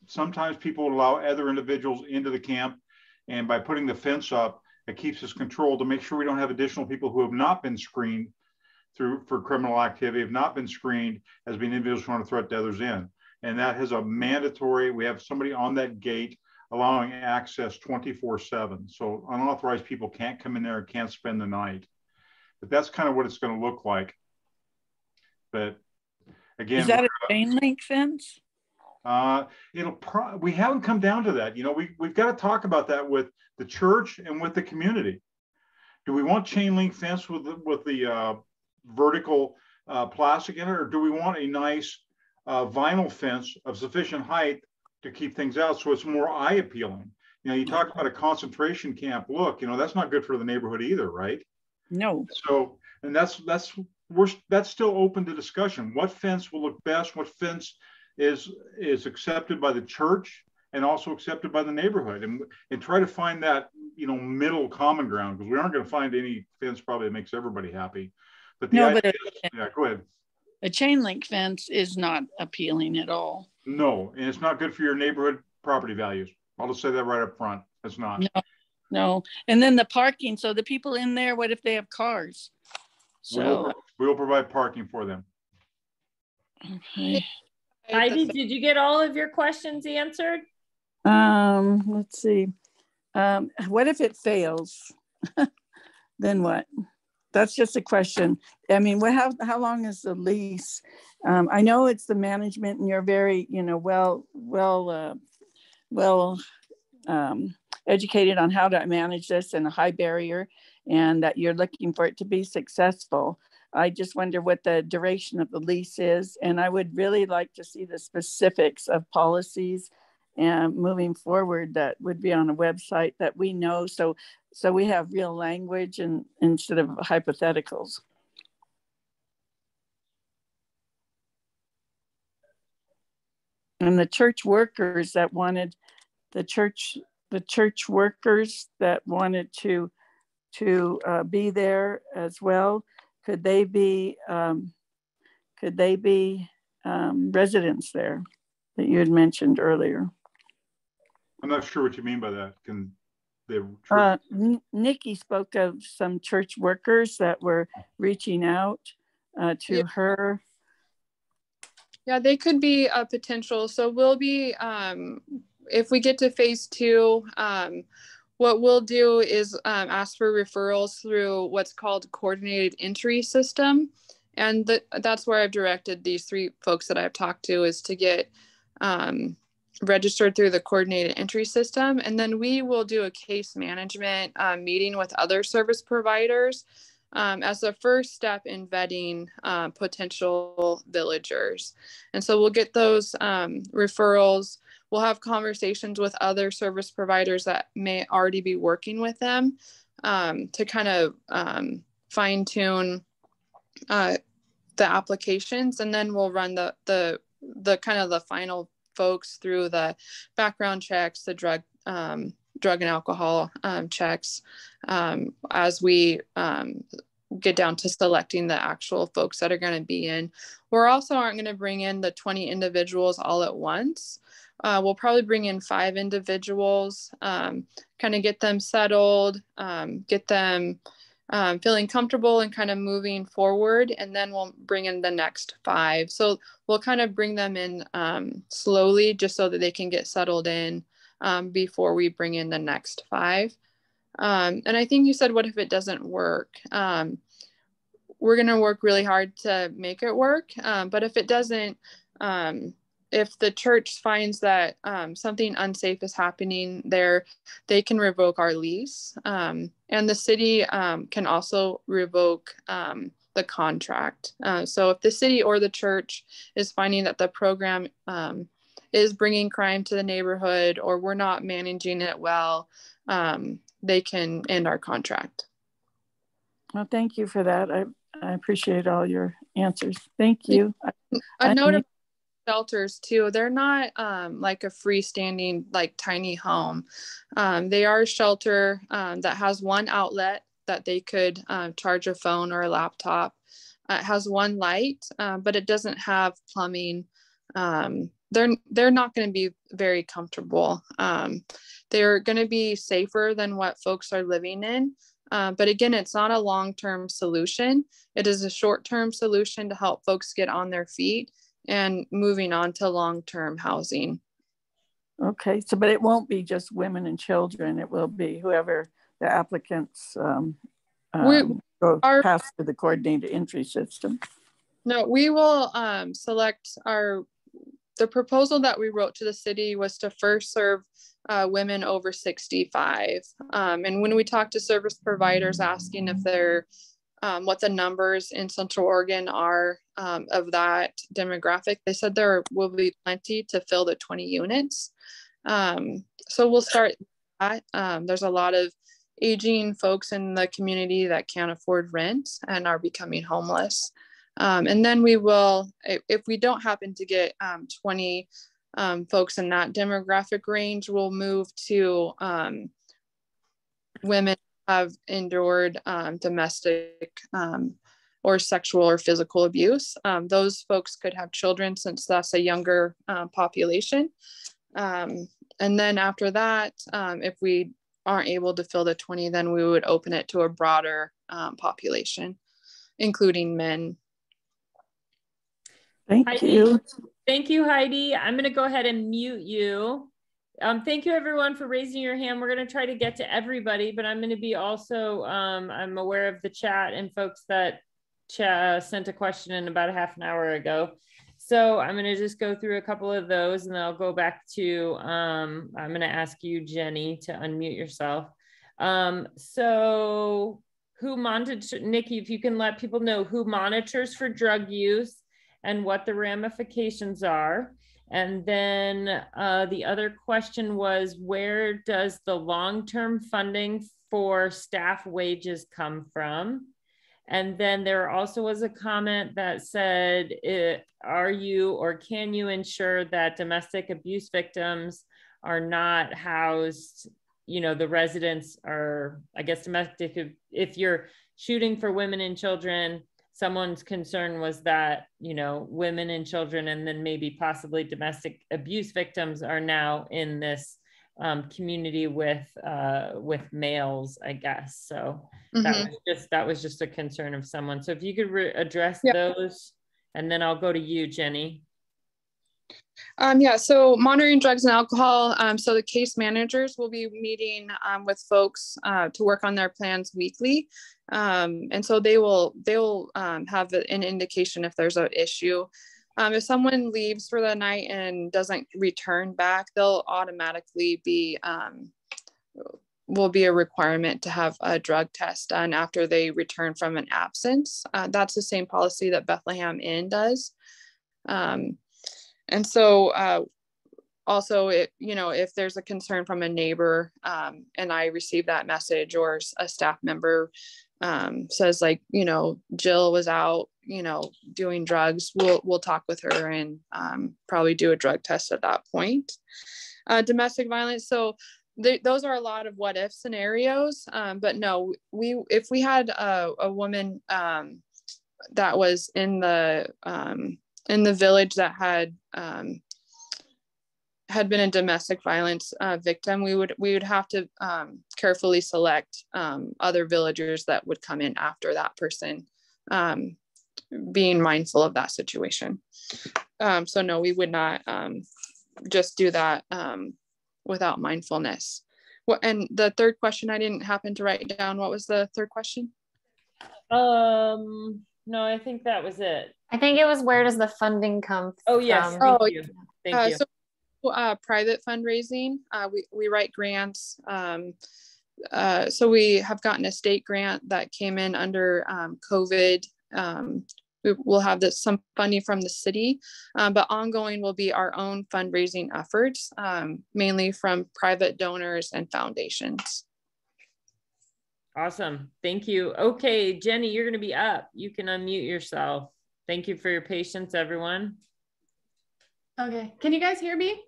sometimes people allow other individuals into the camp, and by putting the fence up, it keeps us controlled to make sure we don't have additional people who have not been screened for criminal activity, have not been screened as being individuals who want to threat to others in. And that has a mandatory, we have somebody on that gate allowing access 24/7. So unauthorized people can't come in there and can't spend the night. But that's kind of what it's going to look like. But again, is that a chain link fence? We haven't come down to that. We've got to talk about that with the church and with the community. Do we want chain link fence with the vertical plastic in it, or do we want a nice vinyl fence of sufficient height to keep things out so it's more eye appealing? You know, you talk about a concentration camp. Look, you know, that's not good for the neighborhood either, right? No. So, and that's still open to discussion. What fence will look best? What fence is accepted by the church and also accepted by the neighborhood, and try to find that, you know, middle common ground, because we aren't going to find any fence probably that makes everybody happy. But the idea is, yeah, go ahead. A chain link fence is not appealing at all. No, and it's not good for your neighborhood property values. I'll just say that right up front. It's not. No. And then the parking. So the people in there, what if they have cars? So we'll provide parking for them. Okay. Heidi, did you get all of your questions answered? Let's see. What if it fails? Then what? That's just a question. I mean, how long is the lease? I know it's the management, and you're very, you know, well educated on how to manage this and a high barrier, and that you're looking for it to be successful. I just wonder what the duration of the lease is, and I would really like to see the specifics of policies and moving forward that would be on a website that we know, so we have real language and instead of hypotheticals. And the church workers that wanted the church workers that wanted to be there as well, could they be residents there that you had mentioned earlier? I'm not sure what you mean by that. Can they? Nikki spoke of some church workers that were reaching out to her. Yeah, they could be a potential. So we'll be, if we get to phase 2, what we'll do is ask for referrals through what's called coordinated entry system. And that's where I've directed these 3 folks that I've talked to, is to get registered through the coordinated entry system. And then we will do a case management meeting with other service providers as the first step in vetting potential villagers. And so we'll get those referrals. We'll have conversations with other service providers that may already be working with them to kind of fine tune the applications. And then we'll run the kind of the final folks through the background checks, the drug and alcohol checks as we get down to selecting the actual folks that are going to be in. We're also aren't going to bring in the 20 individuals all at once. We'll probably bring in 5 individuals, kind of get them settled, get them feeling comfortable and kind of moving forward. And then we'll bring in the next 5. So we'll kind of bring them in slowly, just so that they can get settled in before we bring in the next 5. And I think you said, what if it doesn't work? We're going to work really hard to make it work. But if it doesn't, if the church finds that something unsafe is happening there, they can revoke our lease. And the city can also revoke the contract. So if the city or the church is finding that the program is bringing crime to the neighborhood, or we're not managing it well, they can end our contract. Well, thank you for that. I appreciate all your answers. Thank you. A note about shelters too, they're not like a freestanding, like tiny home. They are a shelter that has one outlet that they could charge a phone or a laptop. It has one light, but it doesn't have plumbing. They're not going to be very comfortable. They're going to be safer than what folks are living in. But again, it's not a long-term solution. It is a short-term solution to help folks get on their feet and moving on to long-term housing. Okay, so but it won't be just women and children. It will be whoever the applicants go past through the coordinated entry system. No, we will select the proposal that we wrote to the city was to first serve women over 65. And when we talk to service providers asking if they're what the numbers in Central Oregon are of that demographic, they said there will be plenty to fill the 20 units. So we'll start that. There's a lot of aging folks in the community that can't afford rent and are becoming homeless. And then we will, if we don't happen to get 20 folks in that demographic range, we'll move to women who have endured domestic or sexual or physical abuse. Those folks could have children since that's a younger population. And then after that, if we aren't able to fill the 20, then we would open it to a broader population, including men. Thank you. Thank you, Heidi. I'm going to go ahead and mute you. Thank you everyone for raising your hand. We're going to try to get to everybody, but I'm going to be also, I'm aware of the chat and folks that sent a question in about a half an hour ago. So I'm going to just go through a couple of those and then I'll go back to, I'm going to ask you, Jenny, to unmute yourself. So who monitors, Nikki, if you can let people know who monitors for drug use and what the ramifications are. And then the other question was, where does the long-term funding for staff wages come from? And then there also was a comment that said, are you or can you ensure that domestic abuse victims are not housed, you know, the residents are, I guess, domestic, if you're shooting for women and children, someone's concern was that, you know, women and children and then maybe possibly domestic abuse victims are now in this community with males, I guess. So that was just a concern of someone. So if you could address those, and then I'll go to you, Jenny. Yeah, so monitoring drugs and alcohol. So the case managers will be meeting with folks to work on their plans weekly. And so they will have an indication if there's an issue. If someone leaves for the night and doesn't return back, they'll automatically be, will be a requirement to have a drug test done after they return from an absence. That's the same policy that Bethlehem Inn does. And so also, if there's a concern from a neighbor and I receive that message, or a staff member says, like, Jill was out, doing drugs, we'll talk with her and probably do a drug test at that point. Domestic violence. So those are a lot of what if scenarios, but no, if we had a woman that was in the village that had been a domestic violence victim, we would have to carefully select other villagers that would come in after that person, being mindful of that situation. So no, we would not just do that without mindfulness. And the third question, I didn't happen to write down. What was the third question? No, I think that was it. I think it was, where does the funding come from? Oh, yes. Thank you. Thank you. So, private fundraising, we write grants. So we have gotten a state grant that came in under COVID. We will have some funding from the city, but ongoing will be our own fundraising efforts, mainly from private donors and foundations. Awesome. Thank you. Okay, Jenny, you're going to be up. You can unmute yourself. Thank you for your patience, everyone. Okay. Can you guys hear me?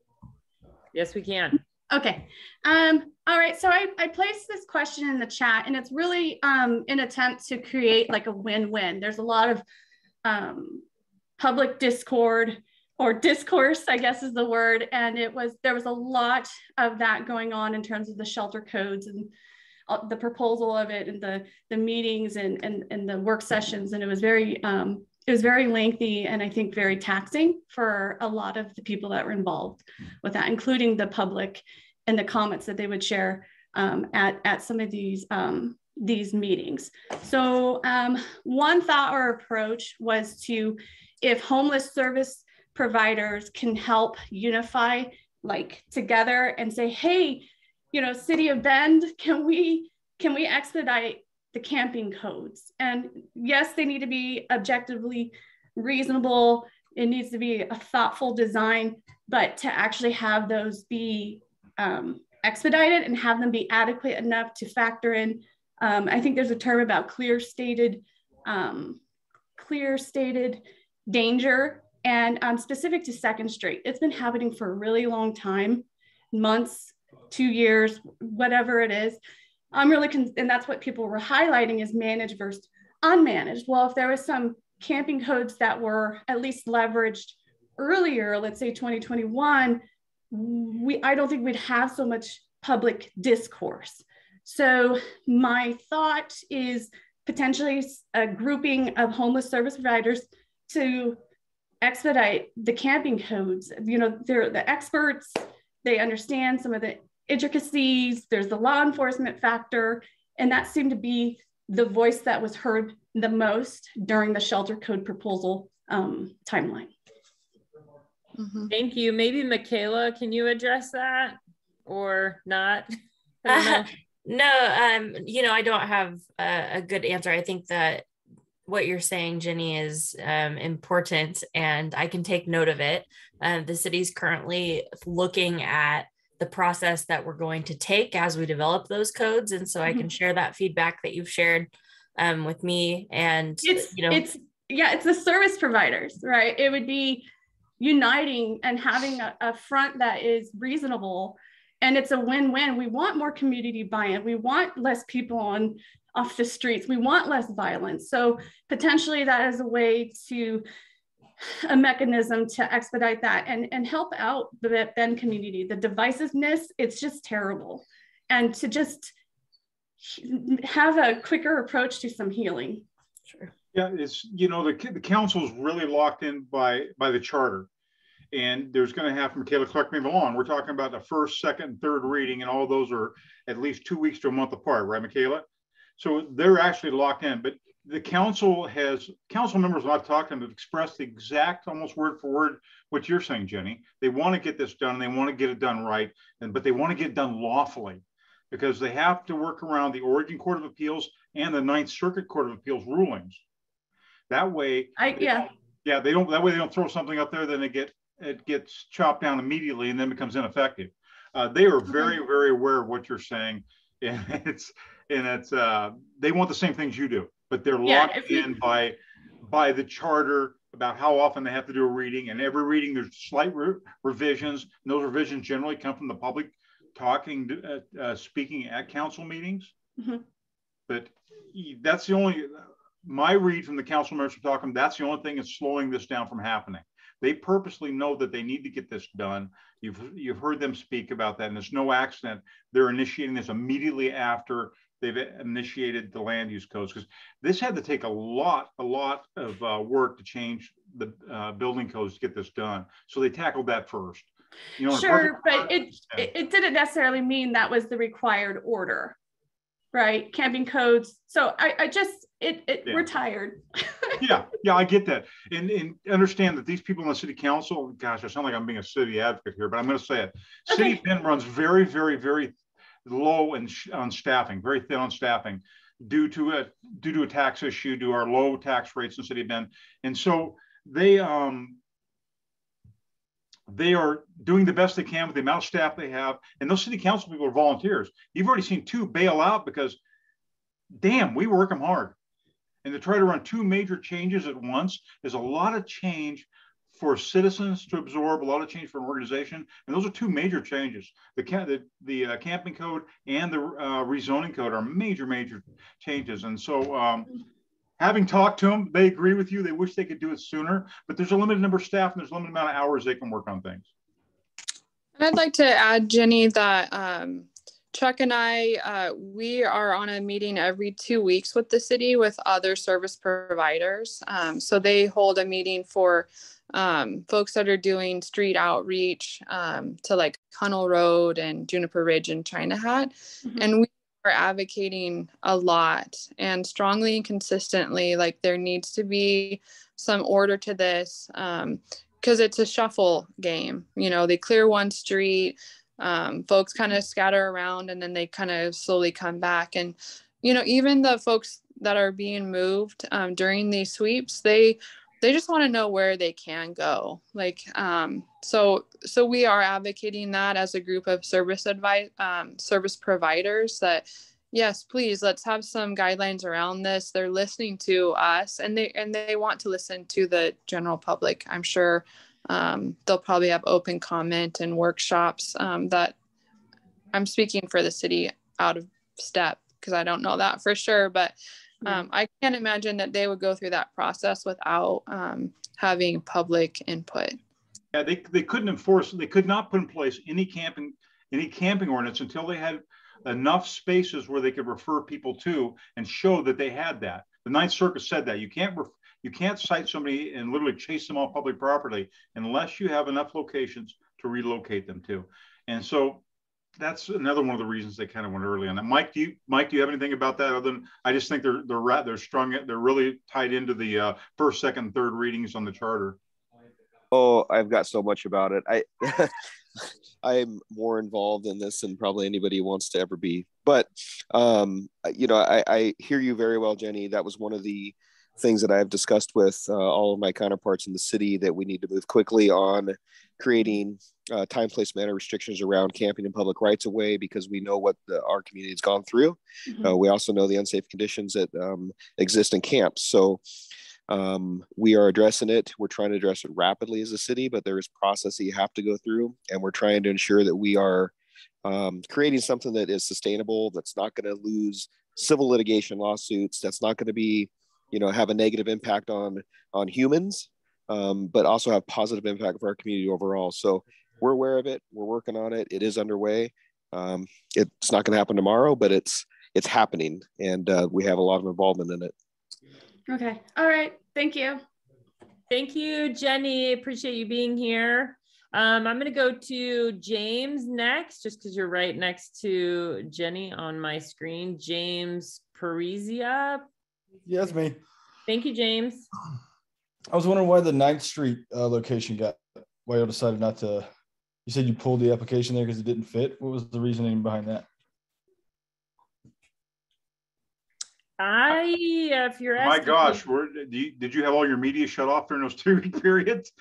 Yes, we can. Okay. All right. So I placed this question in the chat, and it's really an attempt to create like a win-win. There's a lot of public discord, or discourse, I guess is the word. And there was a lot of that going on in terms of the shelter codes and the proposal of it, and the meetings and the work sessions. And it was very lengthy, and I think very taxing for a lot of the people that were involved with that, including the public and the comments that they would share at some of these meetings. So one thought or approach was if homeless service providers can help unify together and say, hey, City of Bend, can we expedite the camping codes? And yes, they need to be objectively reasonable. It needs to be a thoughtful design, but to actually have those be expedited and have them be adequate enough to factor in. I think there's a term about clear stated danger, and specific to Second Street. It's been happening for a really long time, months, 2 years, whatever it is. I'm really, and that's what people were highlighting is managed versus unmanaged. Well, if there was some camping codes that were at least leveraged earlier, let's say 2021, I don't think we'd have so much public discourse. So my thought is potentially a grouping of homeless service providers to expedite the camping codes. You know, they're the experts, they understand some of the intricacies, there's the law enforcement factor, and that seemed to be the voice that was heard the most during the shelter code proposal timeline. Thank you. Maybe Michaela, can you address that or not? I No, you know, I don't have a good answer. I think that what you're saying, Jenny, is important, and I can take note of it. The city's currently looking at the process that we're going to take as we develop those codes, and so I can share that feedback that you've shared with me. And it's the service providers, right? It would be uniting and having a front that is reasonable. And it's a win-win. We want more community buy-in. We want less people off the streets. We want less violence. So potentially that is a mechanism to expedite that and help out the Bend community. The divisiveness, it's just terrible. And to just have a quicker approach to some healing. Sure. Yeah, it's, you know, the council's really locked in by the charter. And there's going to have, Michaela, correct me if I'm wrong, we're talking about the first, second, and third reading, and all those are at least 2 weeks to a month apart, right, Michaela? So they're actually locked in. But the council members I've talked to them have expressed the exact, almost word for word, what you're saying, Jenny. They want to get this done, and they want to get it done right, but they want to get it done lawfully, because they have to work around the Oregon Court of Appeals and the Ninth Circuit Court of Appeals rulings. That way, that way they don't throw something up there, then it gets chopped down immediately and then becomes ineffective. They are very, very aware of what you're saying, and they want the same things you do, but they're locked in by the charter about how often they have to do a reading, and every reading there's slight revisions, and those revisions generally come from the public speaking at council meetings. But that's the only, my read from the council members talking, that's the only thing that's slowing this down from happening. They purposely know that they need to get this done. You've heard them speak about that, and it's no accident they're initiating this immediately after they've initiated the land use codes, because this had to take a lot of work to change the building codes to get this done. So they tackled that first. You know, sure, but it didn't necessarily mean that was the required order, right? Camping codes. So we're tired. yeah, I get that. And understand that these people in the city council, gosh, I sound like I'm being a city advocate here, but I'm going to say it. City of Bend runs very, very, very low on staffing, very thin on staffing due to a tax issue, due to our low tax rates in the city of Bend. And so they are doing the best they can with the amount of staff they have. And those city council people are volunteers. You've already seen 2 bail out because, damn, we work them hard. And to try to run 2 major changes at once is a lot of change for citizens to absorb, a lot of change for an organization. And those are 2 major changes. The camping code and the rezoning code are major, major changes. And so having talked to them, they agree with you. They wish they could do it sooner, but there's a limited number of staff and there's a limited amount of hours they can work on things. And I'd like to add, Jenny, that Chuck and I, we are on a meeting every 2 weeks with the city with other service providers. So they hold a meeting for folks that are doing street outreach to like Hunnell Road and Juniper Ridge and China Hat. And we are advocating a lot and strongly and consistently, like there needs to be some order to this because it's a shuffle game. You know, they clear one street, folks kind of scatter around and then they kind of slowly come back. And, you know, even the folks that are being moved during these sweeps, they they just want to know where they can go. Like, so we are advocating that as a group of service providers that, yes, please, let's have some guidelines around this. They're listening to us, and they want to listen to the general public. I'm sure they'll probably have open comment and workshops that I'm speaking for the city out of step because I don't know that for sure, but I can't imagine that they would go through that process without having public input. Yeah, they couldn't enforce, they could not put in place any camping ordinance until they had enough spaces where they could refer people to and show that they had that. The Ninth Circuit said that you can't cite somebody and literally chase them off public property unless you have enough locations to relocate them to. And so that's another one of the reasons they kind of went early on that. Mike, do you have anything about that? Other than I just think they're strung. They're really tied into the first, second, third readings on the charter. Oh, I've got so much about it. I'm more involved in this than probably anybody wants to ever be. But I hear you very well, Jenny. That was one of the things that I've discussed with all of my counterparts in the city, that we need to move quickly on creating time, place, manner restrictions around camping and public rights of way, because we know what our community has gone through. We also know the unsafe conditions that exist in camps. So we are addressing it. We're trying to address it rapidly as a city, but there is process that you have to go through, and we're trying to ensure that we are creating something that is sustainable, that's not going to lose civil litigation lawsuits, that's not going to be, have a negative impact on humans, but also have positive impact for our community overall. So we're aware of it. We're working on it. It is underway. It's not going to happen tomorrow, but it's happening, and we have a lot of involvement in it. Okay. All right. Thank you. Thank you, Jenny. Appreciate you being here. I'm going to go to James next, just because you're right next to Jenny on my screen. James Parisia. Yeah, that's me. Thank you, James. I was wondering why the 9th Street location why you decided not to. You said you pulled the application there because it didn't fit. What was the reasoning behind that? If you're asking, my gosh, did you have all your media shut off during those 2-week periods?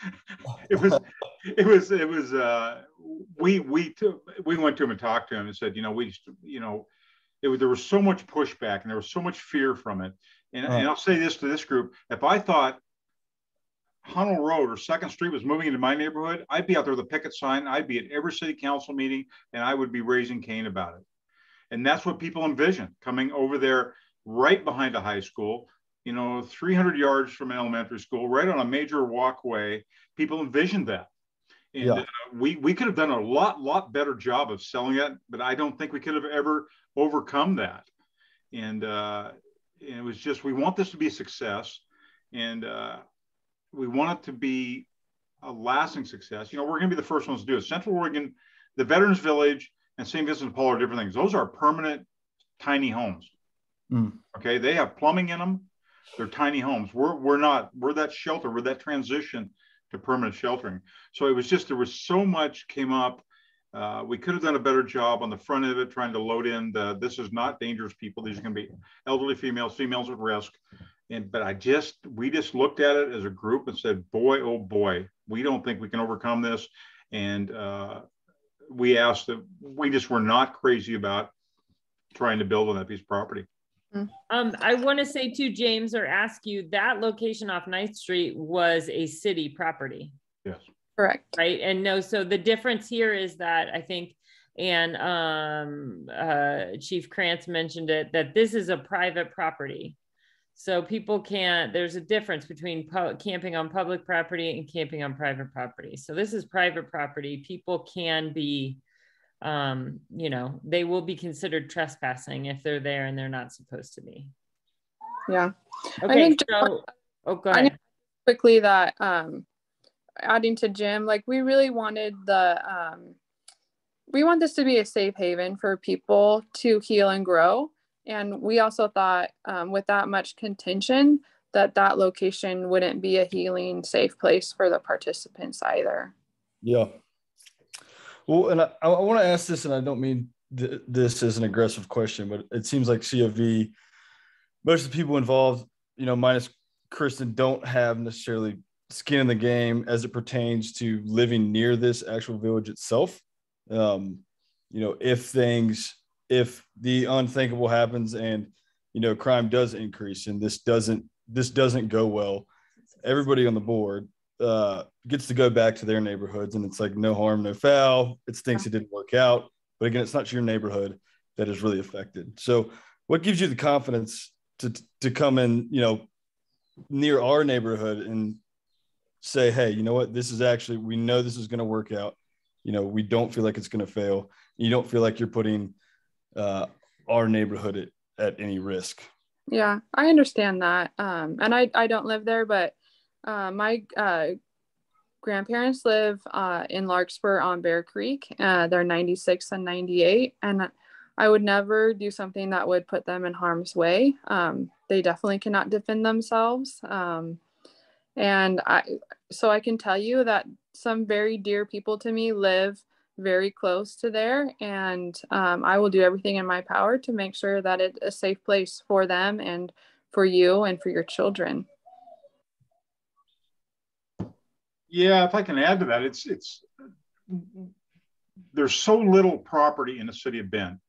We went to him and talked to him and said, there was so much pushback and there was so much fear from it. And I'll say this to this group: if I thought Hunnell Road or 2nd Street was moving into my neighborhood, I'd be out there with a picket sign. I'd be at every city council meeting, and I would be raising Cain about it. And that's what people envision, coming over there right behind a high school, 300 yards from an elementary school, right on a major walkway. People envisioned that. And we could have done a lot better job of selling it, but I don't think we could have ever overcome that. And it was just, we want this to be a success, and we want it to be a lasting success. We're going to be the first ones to do it. Central Oregon, the Veterans Village, and St. Vincent de Paul are different things. Those are permanent, tiny homes. Okay, they have plumbing in them. They're tiny homes. We're not. We're that shelter. We're that transition to permanent sheltering. So it was just, there was so much came up. We could have done a better job on the front of it, trying to load in this is not dangerous people. These are going to be elderly females at risk. But we just looked at it as a group and said, boy, oh boy, we don't think we can overcome this. And we asked that we just were not crazy about trying to build on that piece of property. I want to say too, James, or ask you, that location off 9th Street was a city property. Yes. Correct. Right. And so the difference here is that I think, and Chief Krantz mentioned it, that this is a private property. So people there's a difference between camping on public property and camping on private property. So this is private property. People can be, they will be considered trespassing if they're there and they're not supposed to be. Yeah. Okay. Go ahead. Quickly that, adding to Jim, like we really wanted we want this to be a safe haven for people to heal and grow. And we also thought with that much contention that location wouldn't be a healing, safe place for the participants either. Yeah. Well, and I want to ask this, and I don't mean this as an aggressive question, but it seems like CFV, most of the people involved, minus Kristen, don't have necessarily skin in the game as it pertains to living near this actual village itself. You know, if the unthinkable happens and, you know, crime does increase and this doesn't go well, everybody on the board gets to go back to their neighborhoods, and it's like no harm, no foul. It stinks it didn't work out, but again, it's not your neighborhood that is really affected. So what gives you the confidence to come in, you know, near our neighborhood and say, hey, you know what, this is actually, we know this is going to work out. You know, we don't feel like it's going to fail. You don't feel like you're putting our neighborhood at any risk. Yeah, I understand that. And I don't live there, but my grandparents live in Larkspur on Bear Creek. They're 96 and 98. And I would never do something that would put them in harm's way. They definitely cannot defend themselves. So I can tell you that some very dear people to me live very close to there, and I will do everything in my power to make sure that it's a safe place for them and for you and for your children. Yeah, if I can add to that, it's there's so little property in the city of Bend,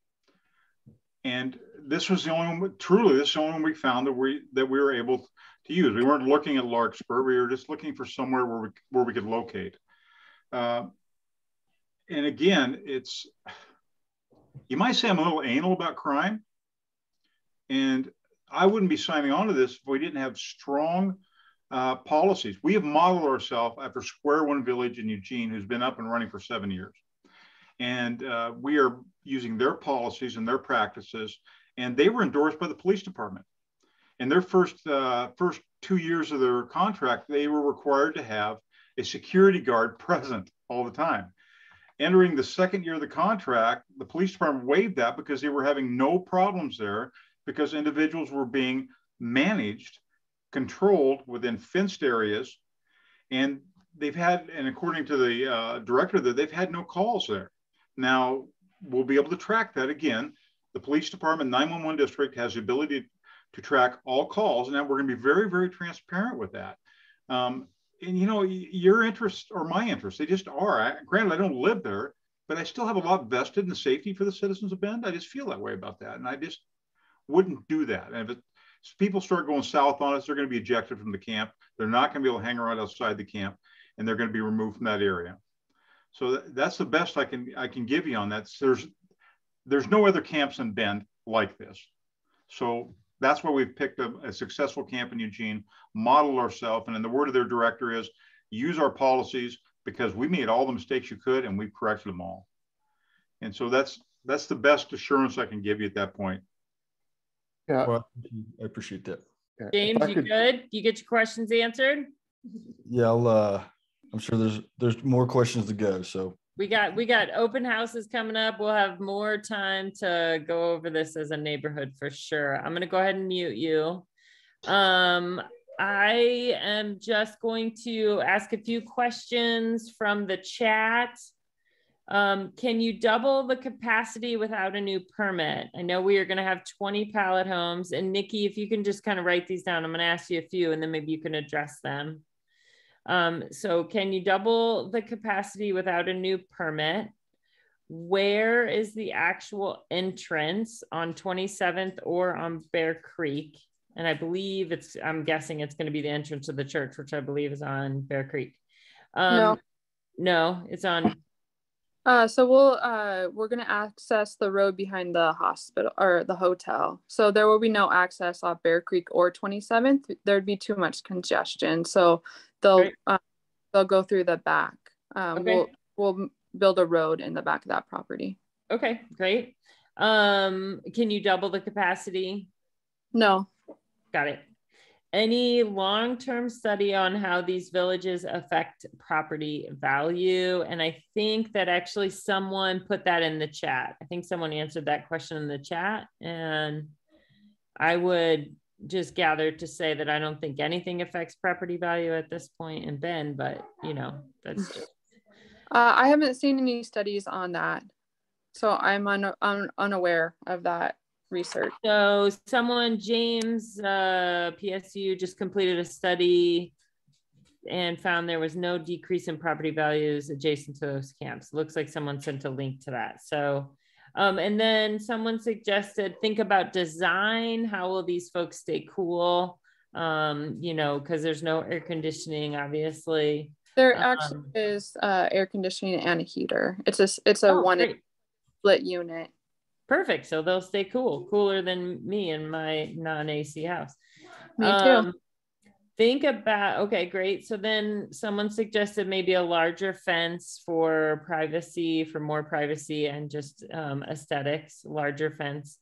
and this was the only one. Truly, this is the only one we found that we were able to use. We weren't looking at Larkspur. We were just looking for somewhere where we could locate. And again, you might say I'm a little anal about crime, and I wouldn't be signing on to this if we didn't have strong policies. We have modeled ourselves after Square One Village in Eugene, who's been up and running for 7 years. And we are using their policies and their practices, and they were endorsed by the police department. In their first 2 years of their contract, they were required to have a security guard present all the time. Entering the second year of the contract, the police department waived that because they were having no problems there, because individuals were being managed, controlled within fenced areas. And according to the director there, they've had no calls there. Now, we'll be able to track that again. The police department 911 district has the ability to track all calls. And now we're going to be very, very transparent with that. And, you know, your interests or my interests, they just are. Granted, I don't live there, but I still have a lot vested in the safety for the citizens of Bend. I just feel that way about that. And I just wouldn't do that. And if people start going south on us, they're going to be ejected from the camp. They're not going to be able to hang around outside the camp, and they're going to be removed from that area. So that's the best I can give you on that. There's no other camps in Bend like this. So that's why we've picked a successful camp in Eugene, modeled ourselves, and then the word of their director is use our policies, because we made all the mistakes you could and we've corrected them all. And so that's the best assurance I can give you at that point. Yeah, well, I appreciate that. James, you good? You get your questions answered? Yeah, I'm sure there's more questions to go. So we got open houses coming up. We'll have more time to go over this as a neighborhood for sure. I'm going to go ahead and mute you. I am just going to ask a few questions from the chat. Can you double the capacity without a new permit? I know we are going to have 20 pallet homes, and Nikki, if you can just kind of write these down, I'm going to ask you a few and then maybe you can address them. So can you double the capacity without a new permit? Where is the actual entrance, on 27th or on Bear Creek? And I believe I'm guessing it's going to be the entrance of the church, which I believe is on Bear Creek. No, it's on. So we're going to access the road behind the hospital or the hotel. So there will be no access off Bear Creek or 27th. There'd be too much congestion. So they'll go through the back. Okay. We'll build a road in the back of that property. Okay, great. Can you double the capacity? No. Got it. Any long-term study on how these villages affect property value? And I think that actually someone put that in the chat. I think someone answered that question in the chat, and I would just gather to say that I don't think anything affects property value at this point in Bend, but you know, that's just. I haven't seen any studies on that, so I'm unaware of that. research. So someone, James, PSU, just completed a study and found there was no decrease in property values adjacent to those camps. Looks like someone sent a link to that. So, and then someone suggested, think about design. How will these folks stay cool? You know, because there's no air conditioning, obviously. There actually is air conditioning and a heater. It's a one split unit. Perfect. So they'll stay cool, cooler than me in my non-AC house. Me too. Think about, okay, great. So then someone suggested maybe a larger fence for privacy, for more privacy and just aesthetics, larger fence.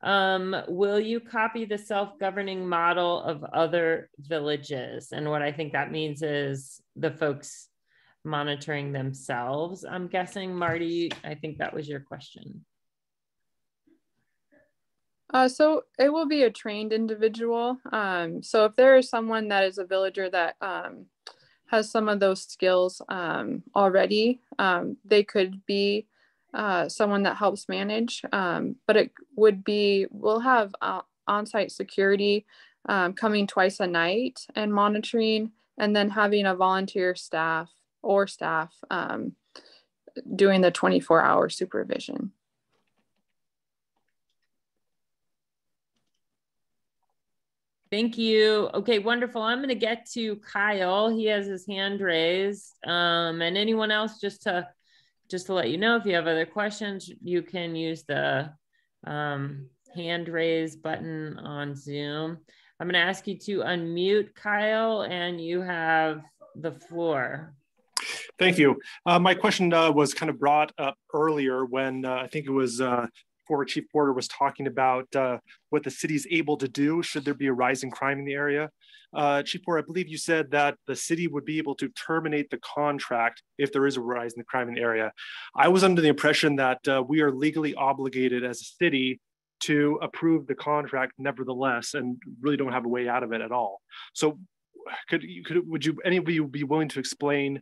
Will you copy the self-governing model of other villages? And what I think that means is the folks monitoring themselves. I'm guessing, Marty, I think that was your question. So it will be a trained individual. So if there is someone that is a villager that has some of those skills already, they could be someone that helps manage. But it would be, we'll have on-site security coming twice a night and monitoring, and then having a volunteer staff doing the 24-hour supervision. Thank you. Okay, wonderful. I'm going to get to Kyle. He has his hand raised. And anyone else, just to let you know, if you have other questions, you can use the hand raise button on Zoom. I'm going to ask you to unmute, Kyle, and you have the floor. Thank you. My question was kind of brought up earlier when I think it was former Chief Porter was talking about what the city is able to do should there be a rise in crime in the area. Chief Porter, I believe you said that the city would be able to terminate the contract if there is a rise in the crime in the area. I was under the impression that we are legally obligated as a city to approve the contract nevertheless, and really don't have a way out of it at all. So would any of you be willing to explain,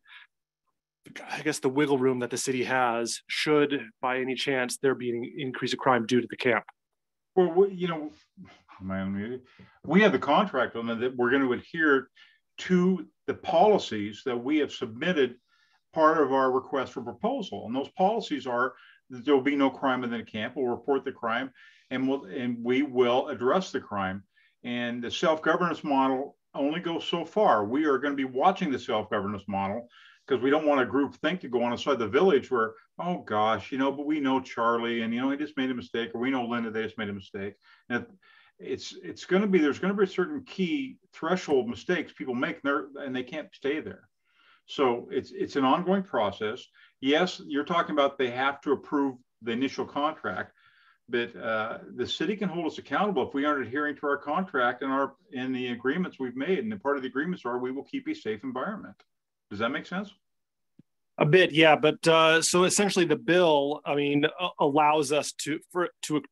I guess, the wiggle room that the city has should by any chance there be an increase of crime due to the camp? Well, you know, we have the contract on that we're going to adhere to the policies that we have submitted part of our request for proposal. And those policies are that there will be no crime within the camp. We'll report the crime and we will address the crime. And the self-governance model only goes so far. We are going to be watching the self-governance model because we don't want a group think to go on inside the village where, oh gosh, you know, but we know Charlie and, you know, he just made a mistake, or we know Linda, they just made a mistake. And there's going to be a certain key threshold mistakes people make there, and they can't stay there. So it's an ongoing process. Yes, you're talking about they have to approve the initial contract, but the city can hold us accountable if we aren't adhering to our contract and in the agreements we've made. And the part of the agreements are we will keep a safe environment. Does that make sense? A bit, yeah. But so essentially the bill, I mean, allows us to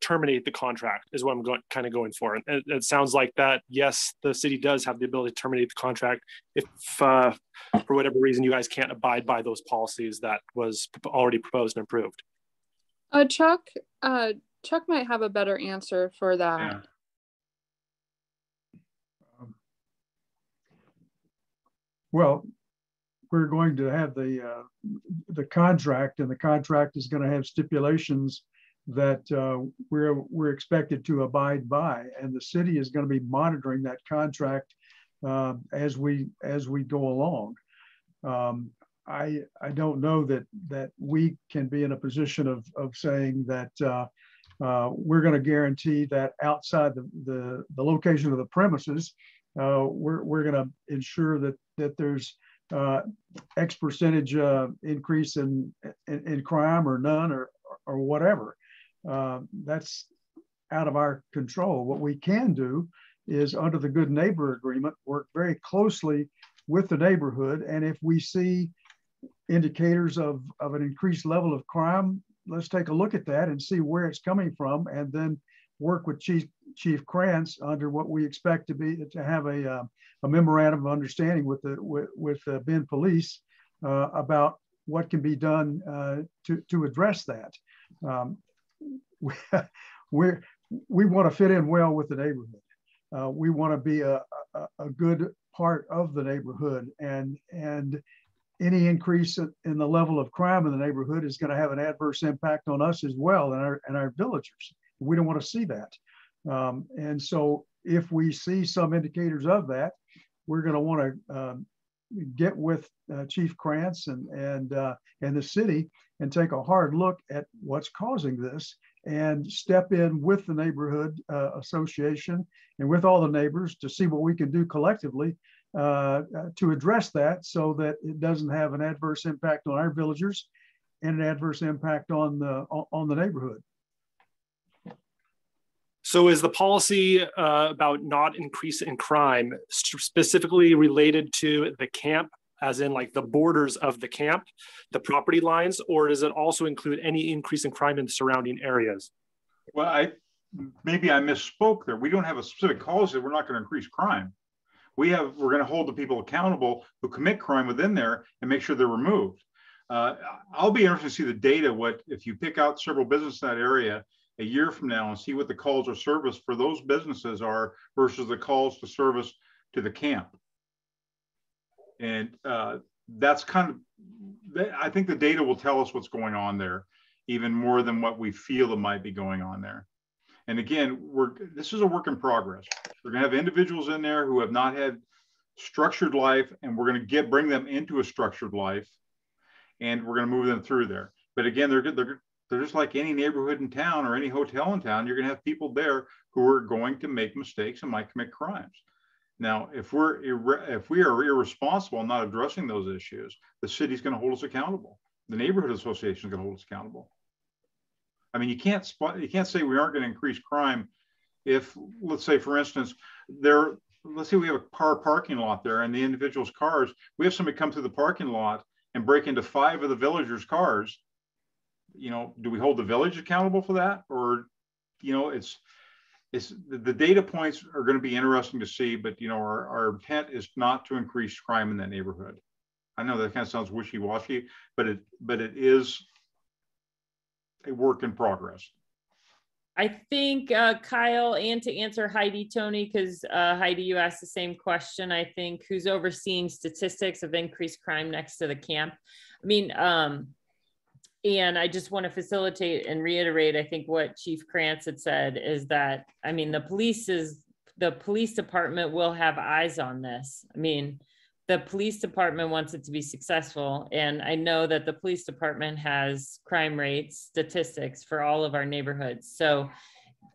terminate the contract is what I'm going for. And it sounds like that, yes, the city does have the ability to terminate the contract if for whatever reason you guys can't abide by those policies that was already proposed and approved. Chuck might have a better answer for that. Yeah. Well, we're going to have the contract, and the contract is going to have stipulations that we're expected to abide by, and the city is going to be monitoring that contract as we go along. I don't know that we can be in a position of saying that we're going to guarantee that outside the location of the premises, we're going to ensure that there's X percentage increase in crime or none or whatever. That's out of our control. What we can do is, under the Good Neighbor Agreement, work very closely with the neighborhood. And if we see indicators of an increased level of crime, let's take a look at that and see where it's coming from, and then work with Chief Krantz under what we expect to have a memorandum of understanding with Bend Police about what can be done to address that. we want to fit in well with the neighborhood. We want to be a good part of the neighborhood, and any increase in the level of crime in the neighborhood is going to have an adverse impact on us as well and our villagers. We don't want to see that. And so if we see some indicators of that, we're going to want to get with Chief Krantz and the city and take a hard look at what's causing this and step in with the neighborhood association and with all the neighbors to see what we can do collectively to address that, so that it doesn't have an adverse impact on our villagers and an adverse impact on the neighborhood. So is the policy about not increase in crime specifically related to the camp, as in like the borders of the camp, the property lines, or does it also include any increase in crime in the surrounding areas? Well, maybe I misspoke there. We don't have a specific cause that we're not going to increase crime. We're going to hold the people accountable who commit crime within there and make sure they're removed. I'll be interested to see the data. What if you pick out several businesses in that area a year from now and see what the calls of service for those businesses are versus the calls to service to the camp. And that's kind of, I think the data will tell us what's going on there, even more than what we feel that might be going on there. And again, this is a work in progress. We're going to have individuals in there who have not had structured life, and we're going to bring them into a structured life, and we're going to move them through there. But again, they're just like any neighborhood in town or any hotel in town. You're going to have people there who are going to make mistakes and might commit crimes. Now, if we are irresponsible and not addressing those issues, the city's going to hold us accountable. The neighborhood association is going to hold us accountable. I mean, you can't say we aren't going to increase crime if, let's say, for instance, let's say we have a parking lot there and the individual's cars, we have somebody come through the parking lot and break into 5 of the villagers' cars. You know, do we hold the village accountable for that? Or, you know, the data points are going to be interesting to see, but, you know, our intent is not to increase crime in that neighborhood. I know that kind of sounds wishy-washy, but it is a work in progress. I think Kyle, and to answer Heidi, Tony, because Heidi, you asked the same question, I think, who's overseeing statistics of increased crime next to the camp? I mean, and I just want to facilitate and reiterate, I think what Chief Krantz had said is that, I mean, the police department will have eyes on this. I mean, the police department wants it to be successful. And I know that the police department has crime rates statistics for all of our neighborhoods. So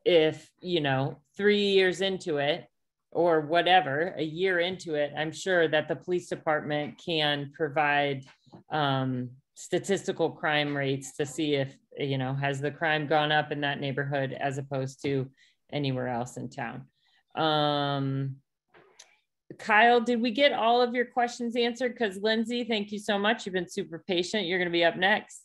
if, you know, 3 years into it or whatever, a year into it, I'm sure that the police department can provide statistical crime rates to see if, you know, has the crime gone up in that neighborhood as opposed to anywhere else in town. Kyle, did we get all of your questions answered? Because Lindsay, thank you so much. You've been super patient. You're going to be up next.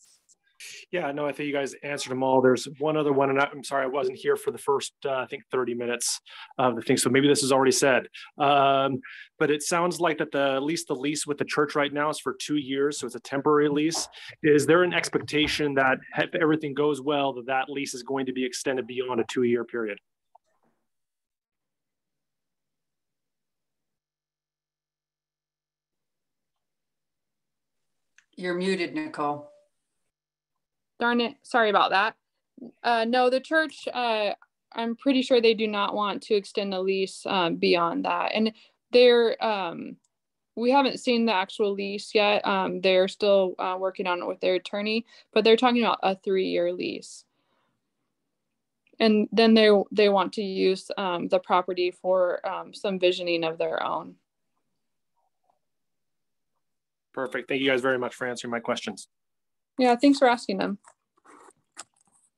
Yeah, no, I think you guys answered them all. There's one other one, and I'm sorry I wasn't here for the first, I think, 30 minutes of the thing. So maybe this is already said. But it sounds like that at least the lease with the church right now is for 2 years. So it's a temporary lease. Is there an expectation that if everything goes well, that lease is going to be extended beyond a 2-year period? You're muted, Nicole. Darn it. Sorry about that. No, the church, I'm pretty sure they do not want to extend the lease beyond that. And we haven't seen the actual lease yet. They're still working on it with their attorney, but they're talking about a 3-year lease. And then they want to use the property for some visioning of their own. Perfect. Thank you guys very much for answering my questions. Yeah, thanks for asking them.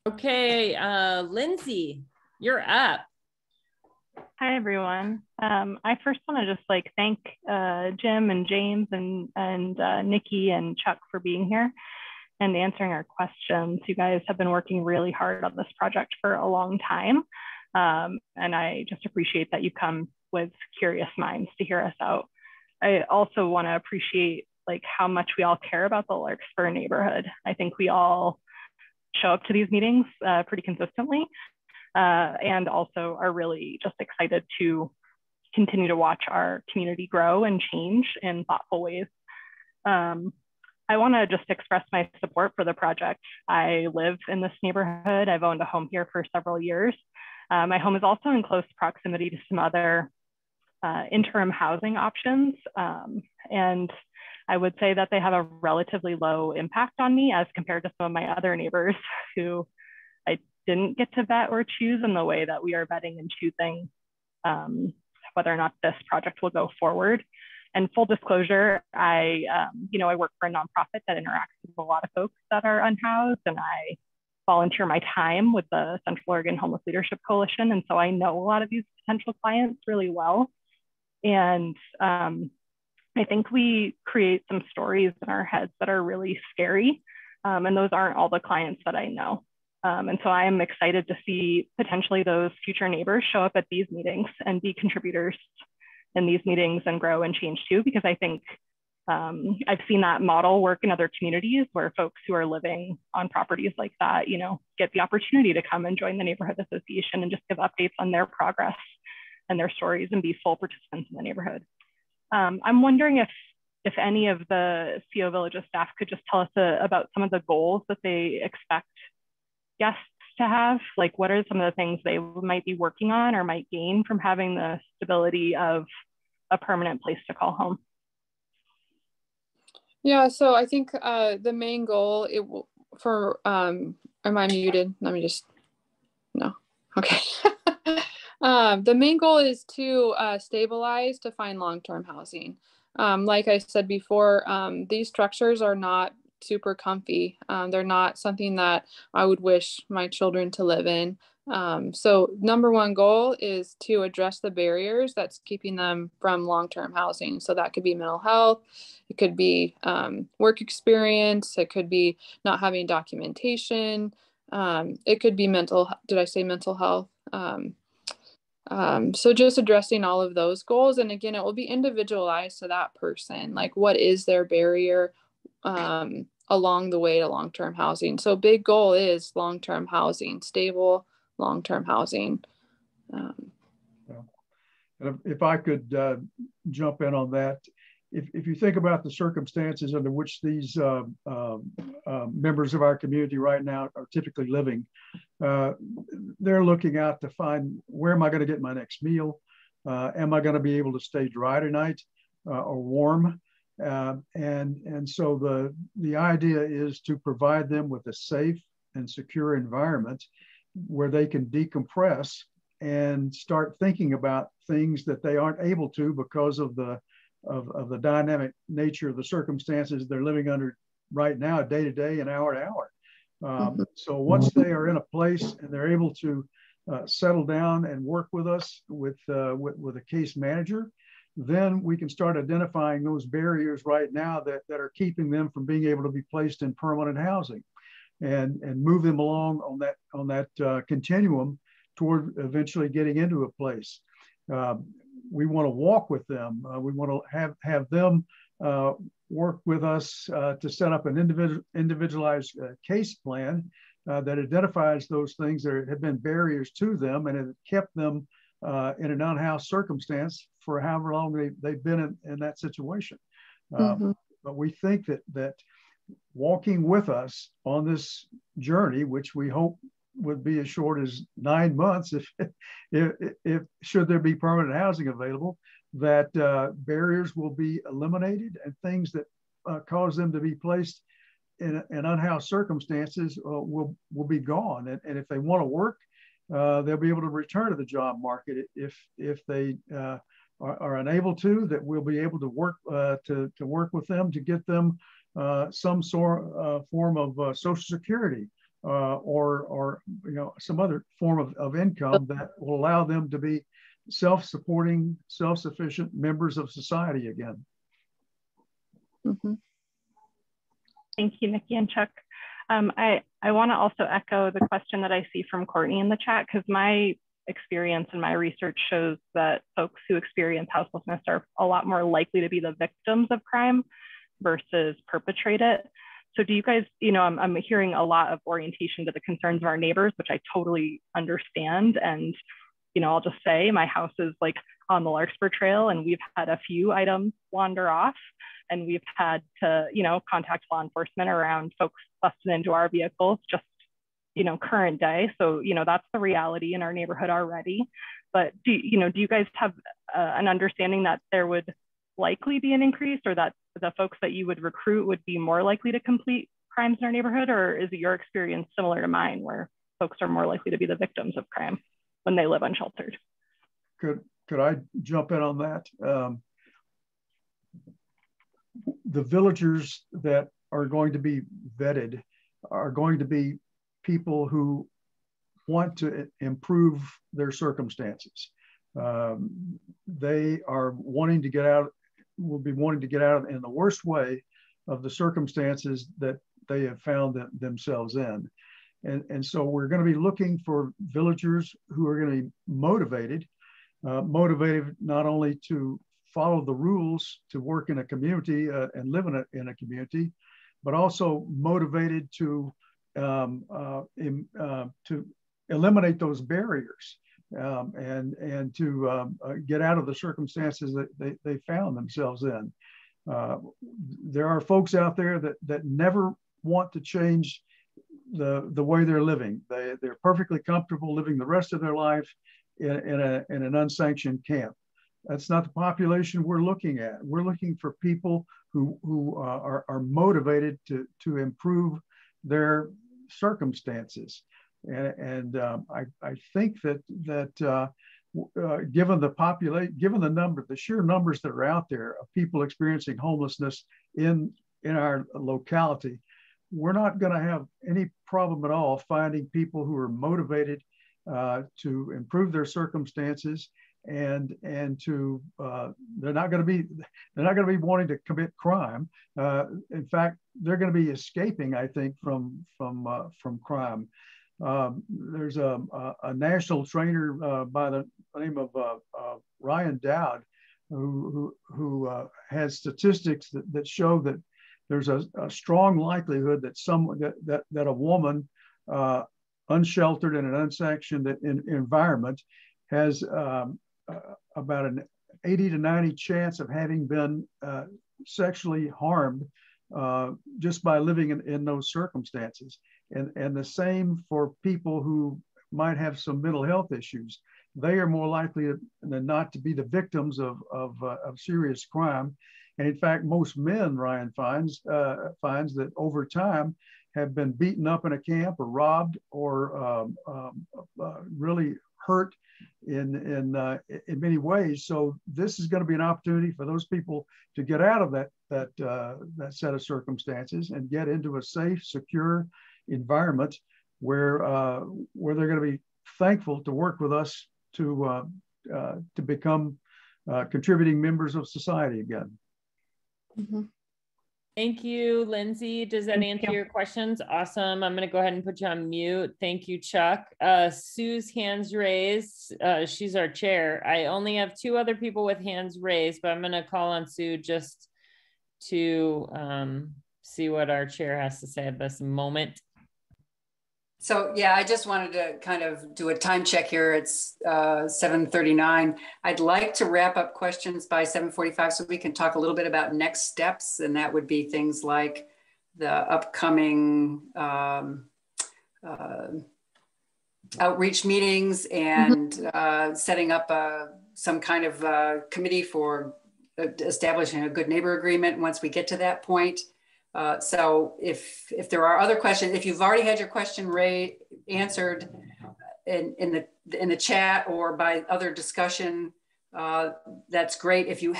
Okay, Lindsay, you're up. Hi, everyone. I first want to just thank Jim and James and Nikki and Chuck for being here and answering our questions. You guys have been working really hard on this project for a long time. And I just appreciate that you come with curious minds to hear us out. I also want to appreciate how much we all care about the Larkspur neighborhood. I think we all show up to these meetings pretty consistently. and also are really just excited to continue to watch our community grow and change in thoughtful ways. I want to just express my support for the project. I live in this neighborhood. I've owned a home here for several years. My home is also in close proximity to some other interim housing options. And I would say that they have a relatively low impact on me as compared to some of my other neighbors who I didn't get to vet or choose in the way that we are vetting and choosing whether or not this project will go forward. And full disclosure, I work for a nonprofit that interacts with a lot of folks that are unhoused, and I volunteer my time with the Central Oregon Homeless Leadership Coalition. And so I know a lot of these potential clients really well. And I think we create some stories in our heads that are really scary. And those aren't all the clients that I know. And so I am excited to see potentially those future neighbors show up at these meetings and be contributors in these meetings and grow and change too, because I think I've seen that model work in other communities where folks who are living on properties like that, get the opportunity to come and join the neighborhood association and just give updates on their progress and their stories and be full participants in the neighborhood. I'm wondering if any of the CO Villages staff could just tell us about some of the goals that they expect guests to have, like what are some of the things they might be working on or might gain from having the stability of a permanent place to call home? Yeah, so I think the main goal am I muted? Let me just, no, okay. The main goal is to stabilize to find long-term housing. Like I said before, these structures are not super comfy. They're not something that I would wish my children to live in. So number one goal is to address the barriers that's keeping them from long-term housing. So that could be mental health, it could be work experience, it could be not having documentation, it could be mental health? So just addressing all of those goals. And again, it will be individualized to that person. Like what is their barrier along the way to long-term housing? So big goal is long-term housing, stable long-term housing. If I could jump in on that, if you think about the circumstances under which these members of our community right now are typically living, they're looking out to find, where am I going to get my next meal? Am I going to be able to stay dry tonight or warm? And so the idea is to provide them with a safe and secure environment where they can decompress and start thinking about things that they aren't able to because of the dynamic nature of the circumstances they're living under right now, day to day and hour to hour. So once they are in a place and they're able to settle down and work with us with a case manager, then we can start identifying those barriers right now that are keeping them from being able to be placed in permanent housing, and move them along on that continuum toward eventually getting into a place. We want to walk with them. We want to have them work with us to set up an individualized case plan that identifies those things that have been barriers to them and have kept them in an unhoused circumstance for however long they've been in that situation. But we think that walking with us on this journey, which we hope would be as short as 9 months if should there be permanent housing available, that barriers will be eliminated and things that cause them to be placed in unhoused circumstances will be gone. And if they want to work, they'll be able to return to the job market. If they are unable to, that we'll be able to work work with them to get them some form of Social Security or some other form of income that will allow them to be self-supporting, self-sufficient members of society again. Thank you, Nikki and Chuck. I want to also echo the question that I see from Courtney in the chat, because my experience and my research shows that folks who experience houselessness are a lot more likely to be the victims of crime versus perpetrate it. So do you guys, I'm hearing a lot of orientation to the concerns of our neighbors, which I totally understand. And, I'll just say my house is like on the Larkspur Trail, and we've had a few items wander off, and we've had to, contact law enforcement around folks busted into our vehicles just, current day. So, that's the reality in our neighborhood already. But do you guys have an understanding that there would likely be an increase, or that the folks that you would recruit would be more likely to complete crimes in our neighborhood? Or is it your experience similar to mine, where folks are more likely to be the victims of crime when they live unsheltered? Could I jump in on that? The villagers that are going to be vetted are going to be people who want to improve their circumstances. They are wanting to get out, will be wanting to get out in the worst way of the circumstances that they have found themselves in. And so we're going to be looking for villagers who are going to be motivated not only to follow the rules to work in a community and live in a community, but also motivated to eliminate those barriers and to get out of the circumstances that they found themselves in. There are folks out there that never want to change the way they're living. They're perfectly comfortable living the rest of their life in an unsanctioned camp. That's not the population we're looking at. We're looking for people who are motivated to improve their circumstances. And I think that given the sheer numbers that are out there of people experiencing homelessness in our locality, we're not going to have any problem at all finding people who are motivated to improve their circumstances, and to they're not going to be wanting to commit crime. In fact, they're going to be escaping, I think, from crime. There's a national trainer by the name of Ryan Dowd, who has statistics that show that there's a strong likelihood that that a woman unsheltered in an unsanctioned environment has about an 80 to 90 chance of having been sexually harmed just by living in those circumstances. And the same for people who might have some mental health issues. They are more likely than not to be the victims of serious crime. And in fact, most men, Ryan finds that over time have been beaten up in a camp or robbed or really hurt in many ways. So this is going to be an opportunity for those people to get out of that set of circumstances and get into a safe, secure environment where they're going to be thankful to work with us to become contributing members of society again. Mm-hmm. Thank you, Lindsay. Does that answer your questions? Awesome. I'm going to go ahead and put you on mute. Thank you, Chuck. Sue's hands raised. She's our chair. I only have 2 other people with hands raised, but I'm going to call on Sue just to see what our chair has to say at this moment. So yeah, I just wanted to kind of do a time check here. It's 7:39. I'd like to wrap up questions by 7:45 so we can talk a little bit about next steps. And that would be things like the upcoming outreach meetings and setting up some kind of committee for establishing a good neighbor agreement once we get to that point. So if there are other questions, if you've already had your question answered in the chat or by other discussion, that's great. If you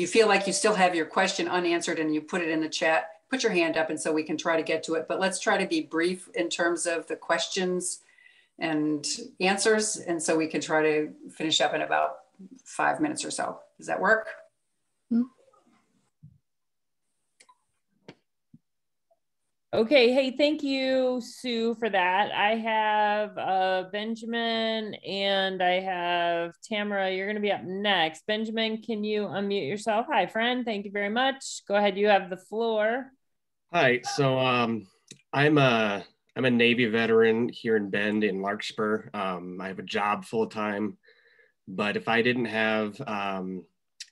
feel like you still have your question unanswered and you put it in the chat, put your hand up and so we can try to get to it. But let's try to be brief in terms of the questions and answers. And so we can try to finish up in about 5 minutes or so. Does that work? Mm-hmm. Okay, hey, thank you, Sue, for that. I have Benjamin and I have Tamara. You're going to be up next. Benjamin, can you unmute yourself? Hi, friend. Thank you very much. Go ahead. You have the floor. Hi. So I'm a Navy veteran here in Bend in Larkspur. I have a job full time, but if I didn't have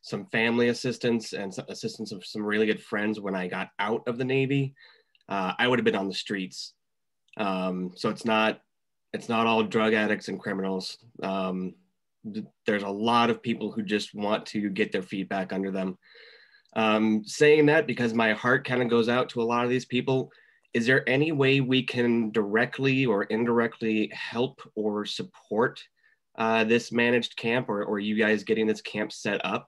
some family assistance and assistance of some really good friends when I got out of the Navy, I would have been on the streets. So it's not all drug addicts and criminals. There's a lot of people who just want to get their feet back under them. Saying that because my heart kind of goes out to a lot of these people, is there any way we can directly or indirectly help or support this managed camp, or you guys getting this camp set up?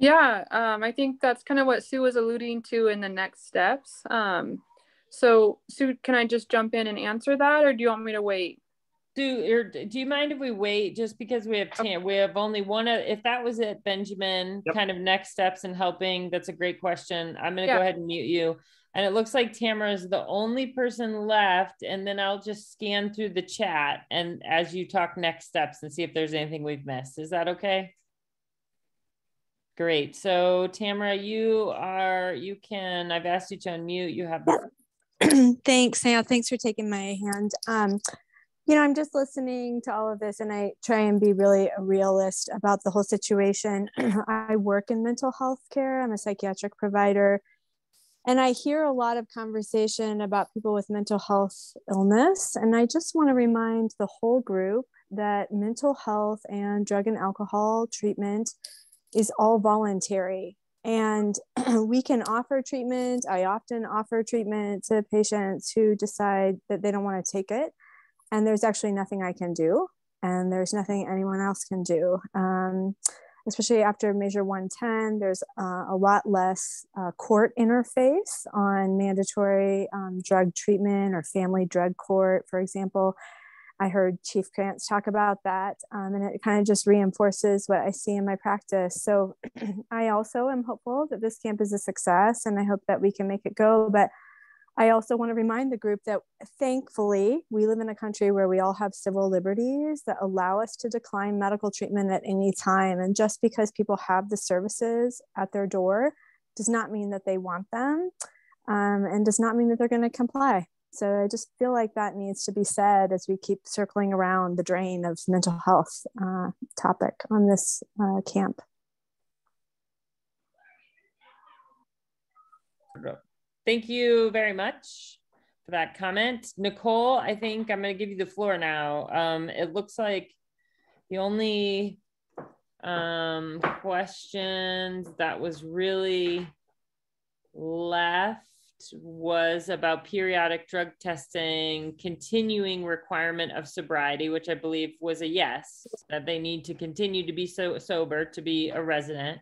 Yeah, I think that's kind of what Sue was alluding to in the next steps. So Sue, can I just jump in and answer that, or do you want me to wait? Do you mind if we wait, just because we have only one, if that was it, Benjamin, Yep. kind of next steps in helping? That's a great question. I'm going to go ahead and mute you. And it looks like Tamara is the only person left, and then I'll just scan through the chat and as you talk next steps and see if there's anything we've missed. Is that okay? Great. So Tamara, I've asked you to unmute. You have Thanks, Sam. Thanks for taking my hand. I'm just listening to all of this, and I try and be really a realist about the whole situation. I work in mental health care. I'm a psychiatric provider, and I hear a lot of conversation about people with mental health illness. And I just want to remind the whole group that mental health and drug and alcohol treatment is all voluntary. And we can offer treatment. I often offer treatment to patients who decide that they don't want to take it. And there's actually nothing I can do. And there's nothing anyone else can do. Especially after Measure 110, there's a lot less court interface on mandatory drug treatment or family drug court, for example. I heard Chief Krantz talk about that, and it kind of just reinforces what I see in my practice. So I also am hopeful that this camp is a success, and I hope that we can make it go. But I also want to remind the group that thankfully we live in a country where we all have civil liberties that allow us to decline medical treatment at any time. And just because people have the services at their door does not mean that they want them, and does not mean that they're going to comply. So I just feel like that needs to be said as we keep circling around the drain of mental health topic on this camp. Thank you very much for that comment. Nicole, I think I'm going to give you the floor now. It looks like the only questions that was really left was about periodic drug testing, continuing requirement of sobriety, which I believe was a yes, that they need to continue to be sober to be a resident.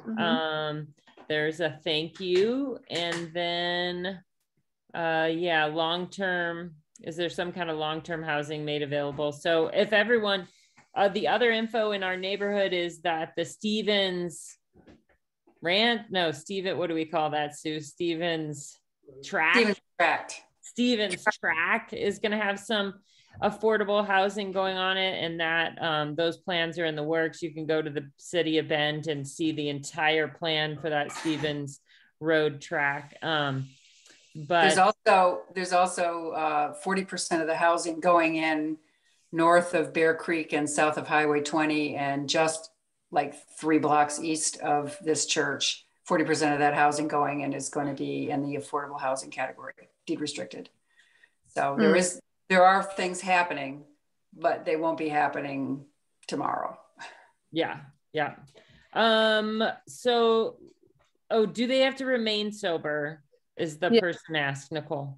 Mm-hmm. There's a thank you. And then, long-term, is there some kind of long-term housing made available? So if everyone, the other info in our neighborhood is that the Stevens what do we call that, Sue? Stevens Tract is going to have some affordable housing going on it, and that those plans are in the works. You can go to the city of Bend and see the entire plan for that Stevens Road track. But there's also 40% of the housing going in north of Bear Creek and south of Highway 20, and just like 3 blocks east of this church, 40% of that housing going in is going to be in the affordable housing category, deed restricted. So there are things happening, but they won't be happening tomorrow. Yeah. So, do they have to remain sober? Is the person asked, Nicole?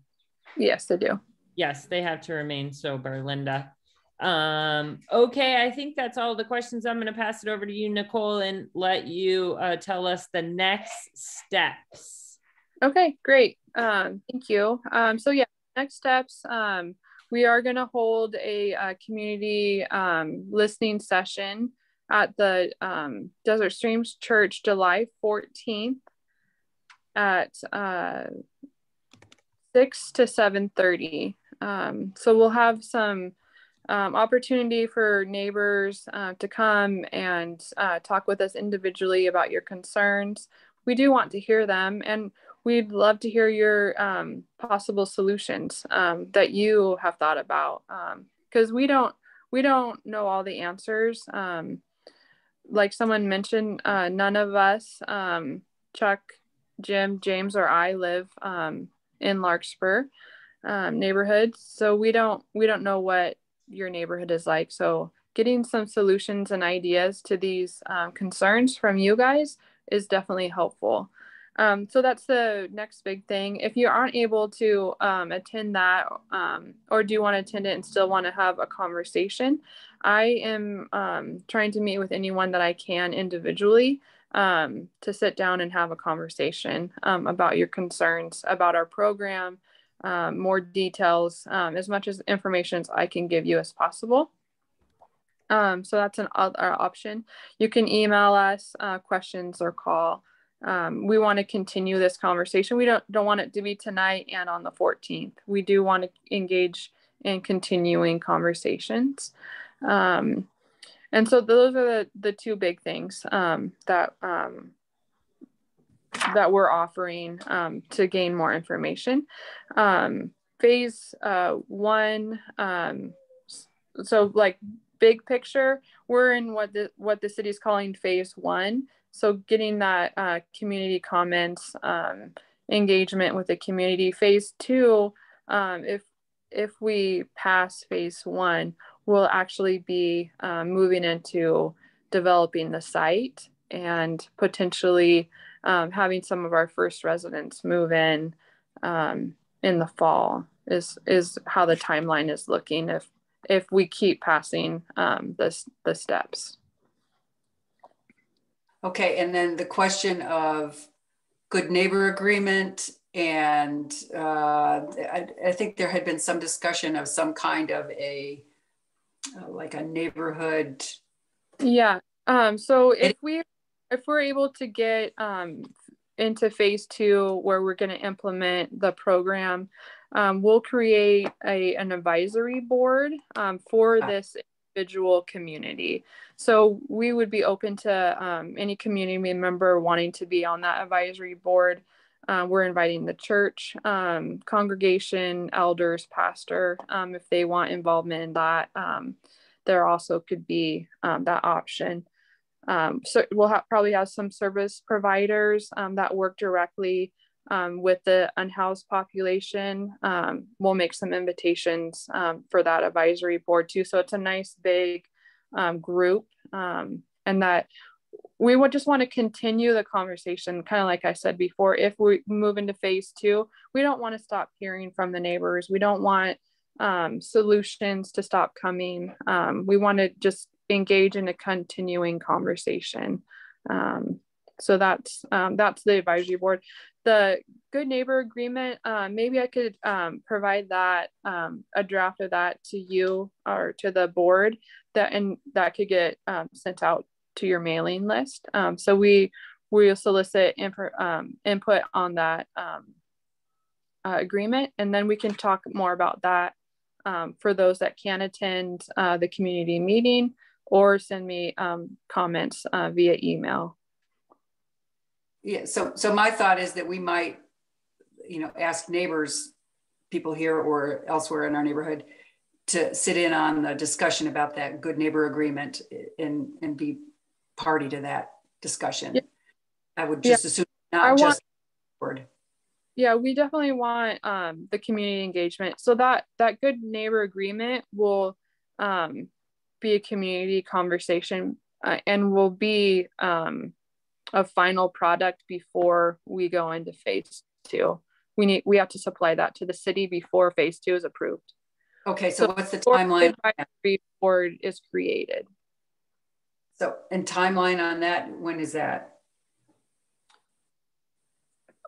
Yes, they do. Yes, they have to remain sober, Linda. Okay, I think that's all the questions. I'm going to pass it over to you, Nicole, and let you tell us the next steps. Okay, great. Thank you. Next steps, we are going to hold a community listening session at the Desert Streams Church July 14th at 6 to 7:30. So we'll have some opportunity for neighbors to come and talk with us individually about your concerns. We do want to hear them, and we'd love to hear your possible solutions that you have thought about, because we don't know all the answers. Like someone mentioned, none of us, Chuck, Jim, James, or I live in Larkspur neighborhood, so we don't know what your neighborhood is like. So getting some solutions and ideas to these concerns from you guys is definitely helpful. So that's the next big thing. If you aren't able to attend that, or do you want to attend it and still want to have a conversation, I am trying to meet with anyone that I can individually to sit down and have a conversation about your concerns, about our program, more details, as much as information as I can give you as possible. So that's an other option. You can email us questions or call. We want to continue this conversation. We don't want it to be tonight and on the 14th. We do want to engage in continuing conversations. And so those are the two big things that we're offering to gain more information. Phase 1, so like big picture, we're in what the city is calling phase 1. So getting that community comments, engagement with the community. Phase 2, if we pass phase 1, we'll actually be moving into developing the site and potentially having some of our first residents move in the fall is how the timeline is looking if we keep passing the steps. Okay, and then the question of good neighbor agreement, and I think there had been some discussion of some kind of like a neighborhood. Yeah. So if we're able to get into phase 2, where we're going to implement the program, we'll create an advisory board for this individual community. So we would be open to any community member wanting to be on that advisory board. We're inviting the church, congregation, elders, pastor, if they want involvement in that. There also could be that option. So we'll probably have some service providers that work directly with the unhoused population. We'll make some invitations for that advisory board too. So it's a nice big group, and that we would just want to continue the conversation. Kind of like I said before, if we move into phase 2, we don't want to stop hearing from the neighbors. We don't want solutions to stop coming. We want to just engage in a continuing conversation. So that's the advisory board. The good neighbor agreement, maybe I could provide that, a draft of that to you or to the board, and that could get sent out to your mailing list. So we will solicit input on that agreement, and then we can talk more about that for those that can attend the community meeting, or send me comments via email. Yeah, so my thought is that we might, ask neighbors, people here or elsewhere in our neighborhood, to sit in on the discussion about that good neighbor agreement and be party to that discussion. Yeah. I would just assume not just board. Yeah, we definitely want the community engagement. So that good neighbor agreement will be a community conversation and will be a final product before we go into phase 2. We have to supply that to the city before phase 2 is approved. Okay, so what's the timeline? The advisory board is created. So, and timeline on that, when is that?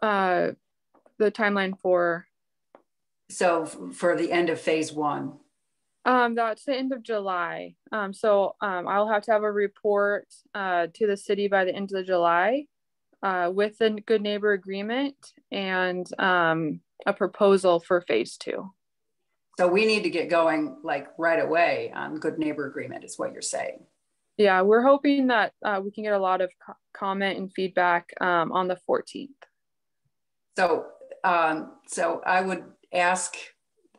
The timeline for? So for the end of phase 1. That's the end of July. So I'll have to have a report to the city by the end of July with a good neighbor agreement and a proposal for phase 2. So we need to get going like right away on good neighbor agreement is what you're saying. Yeah, we're hoping that we can get a lot of comment and feedback on the 14th. So, so I would ask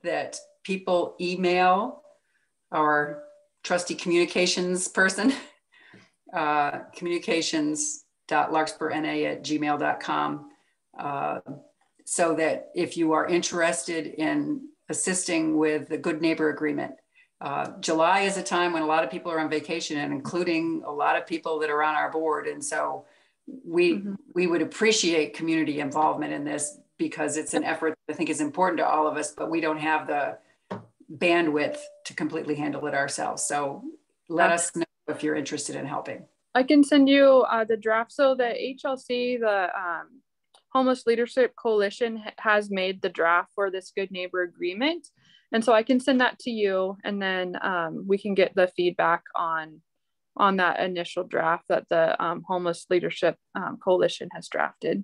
that people email our trusty communications person, communications.larkspurna@gmail.com, so that if you are interested in assisting with the Good Neighbor Agreement, July is a time when a lot of people are on vacation, and including a lot of people that are on our board. And so we would appreciate community involvement in this, because it's an effort that I think is important to all of us, but we don't have the bandwidth to completely handle it ourselves. So let us know if you're interested in helping. I can send you the draft. So the HLC, the Homeless Leadership Coalition, has made the draft for this Good Neighbor Agreement. And so I can send that to you, and then we can get the feedback on that initial draft that the Homeless Leadership Coalition has drafted.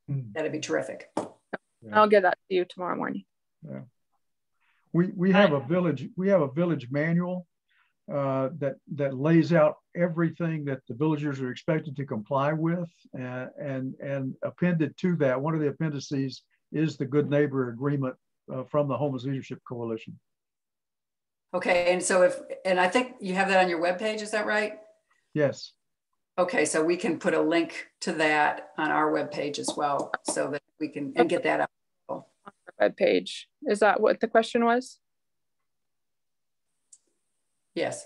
That'd be terrific. Yeah. I'll get that to you tomorrow morning. Yeah. We have a village manual that lays out everything that the villagers are expected to comply with, and appended to that, one of the appendices is the Good Neighbor Agreement from the Homeless Leadership Coalition. Okay, and so and I think you have that on your webpage, is that right? Yes. Okay, so we can put a link to that on our webpage as well, so that we can get that out. On our webpage. Is that what the question was? Yes.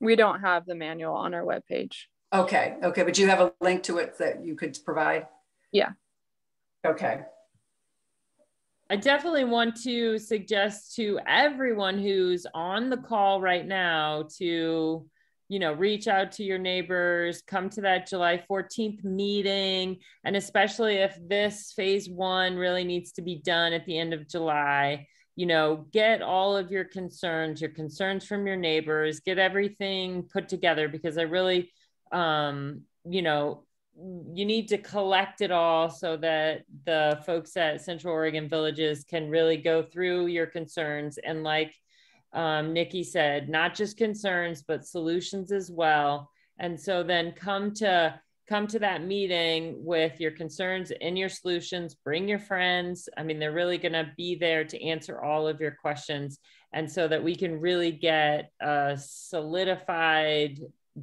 We don't have the manual on our webpage. Okay, but you have a link to it that you could provide? Yeah. Okay. I definitely want to suggest to everyone who's on the call right now to, reach out to your neighbors, come to that July 14th meeting. And especially if this phase 1 really needs to be done at the end of July, get all of your concerns from your neighbors, get everything put together, because I really, you need to collect it all so that the folks at Central Oregon Villages can really go through your concerns. And like Nikki said, not just concerns, but solutions as well. And so then come to that meeting with your concerns and your solutions, bring your friends. I mean, they're really gonna be there to answer all of your questions. And so that we can really get a solidified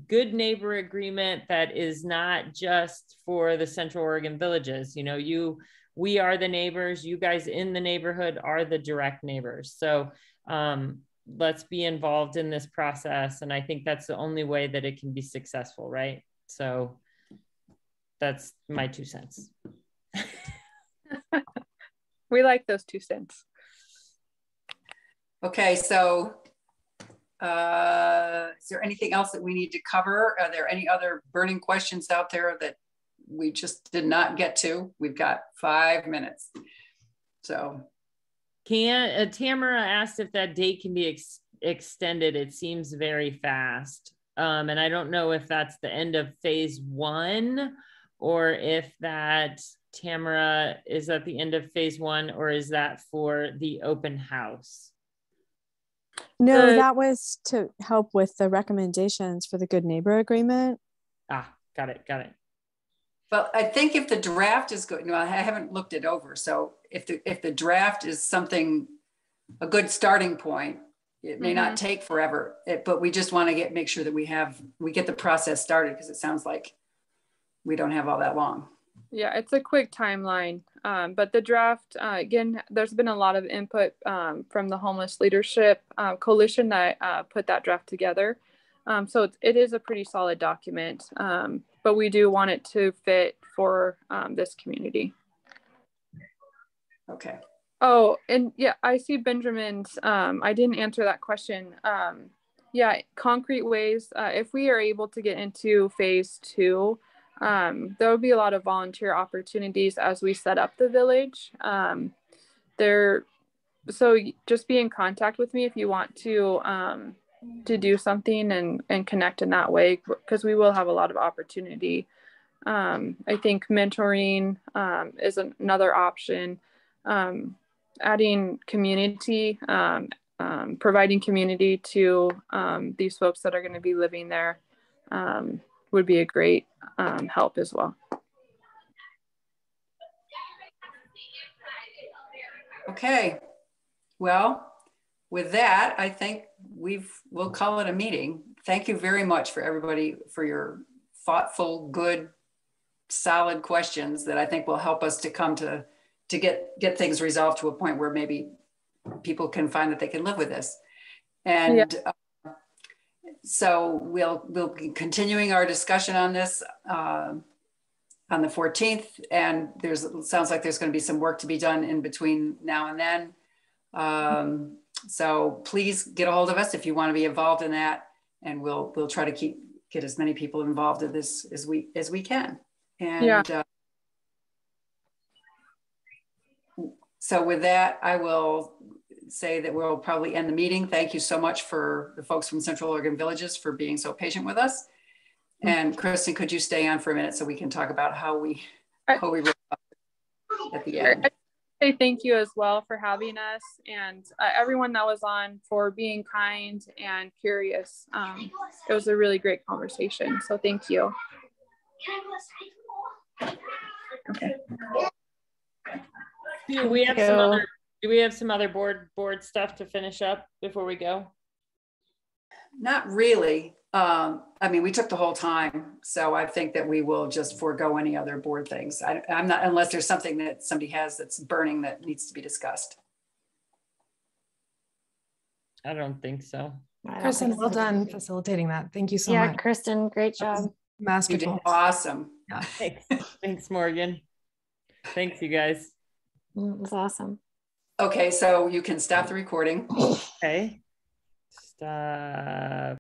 Good Neighbor Agreement that is not just for the Central Oregon Villages. We are the neighbors, you guys in the neighborhood are the direct neighbors. So let's be involved in this process. And I think that's the only way that it can be successful, right? So that's my 2 cents. We like those 2 cents. Okay, so is there anything else that we need to cover? Are there any other burning questions out there that we just did not get to? We've got 5 minutes. So Tamara asked if that date can be extended. It seems very fast. And I don't know if that's the end of phase 1, or if that, Tamara, is at the end of phase 1, or is that for the open house? No, that was to help with the recommendations for the Good Neighbor Agreement. Got it. Well, I think if the draft is good, I haven't looked it over. So if the draft is a good starting point, it may not take forever, but we just want to make sure that we get the process started, because it sounds like we don't have all that long. Yeah, it's a quick timeline, but the draft, again, there's been a lot of input from the Homeless Leadership Coalition that put that draft together. So it is a pretty solid document, but we do want it to fit for this community. Okay. Oh, and yeah, I see Benjamin's, I didn't answer that question. Yeah, concrete ways, if we are able to get into phase 2, there will be a lot of volunteer opportunities as we set up the village. So just be in contact with me if you want to do something and connect in that way, because we will have a lot of opportunity. I think mentoring is another option. Adding community, providing community to these folks that are going to be living there would be a great help as well. Okay. Well, with that, I think we'll call it a meeting. Thank you very much for everybody for your thoughtful, good, solid questions that I think will help us to come to get things resolved to a point where maybe people can find that they can live with this. And so we'll be continuing our discussion on this on the 14th. And sounds like there's going to be some work to be done in between now and then. So please get a hold of us if you want to be involved in that. And we'll try to get as many people involved in this as we can. And so with that, I will say that we'll probably end the meeting. Thank you so much for the folks from Central Oregon Villages for being so patient with us. And Kristen, could you stay on for a minute so we can talk about how we wrap up at the end? Say thank you as well for having us, and everyone that was on for being kind and curious. It was a really great conversation, so thank you. Okay. Do we have some other board stuff to finish up before we go? Not really. I mean, we took the whole time, so I think that we will just forego any other board things. I'm not, unless there's something that somebody has that's burning that needs to be discussed. I don't think so. Kristen, well done facilitating that. Thank you so much. Yeah, Kristen, great job. Masterful. You did awesome. Yeah. Thanks, Morgan. Thanks, you guys. It was awesome. Okay, so you can stop the recording. Okay. Stop.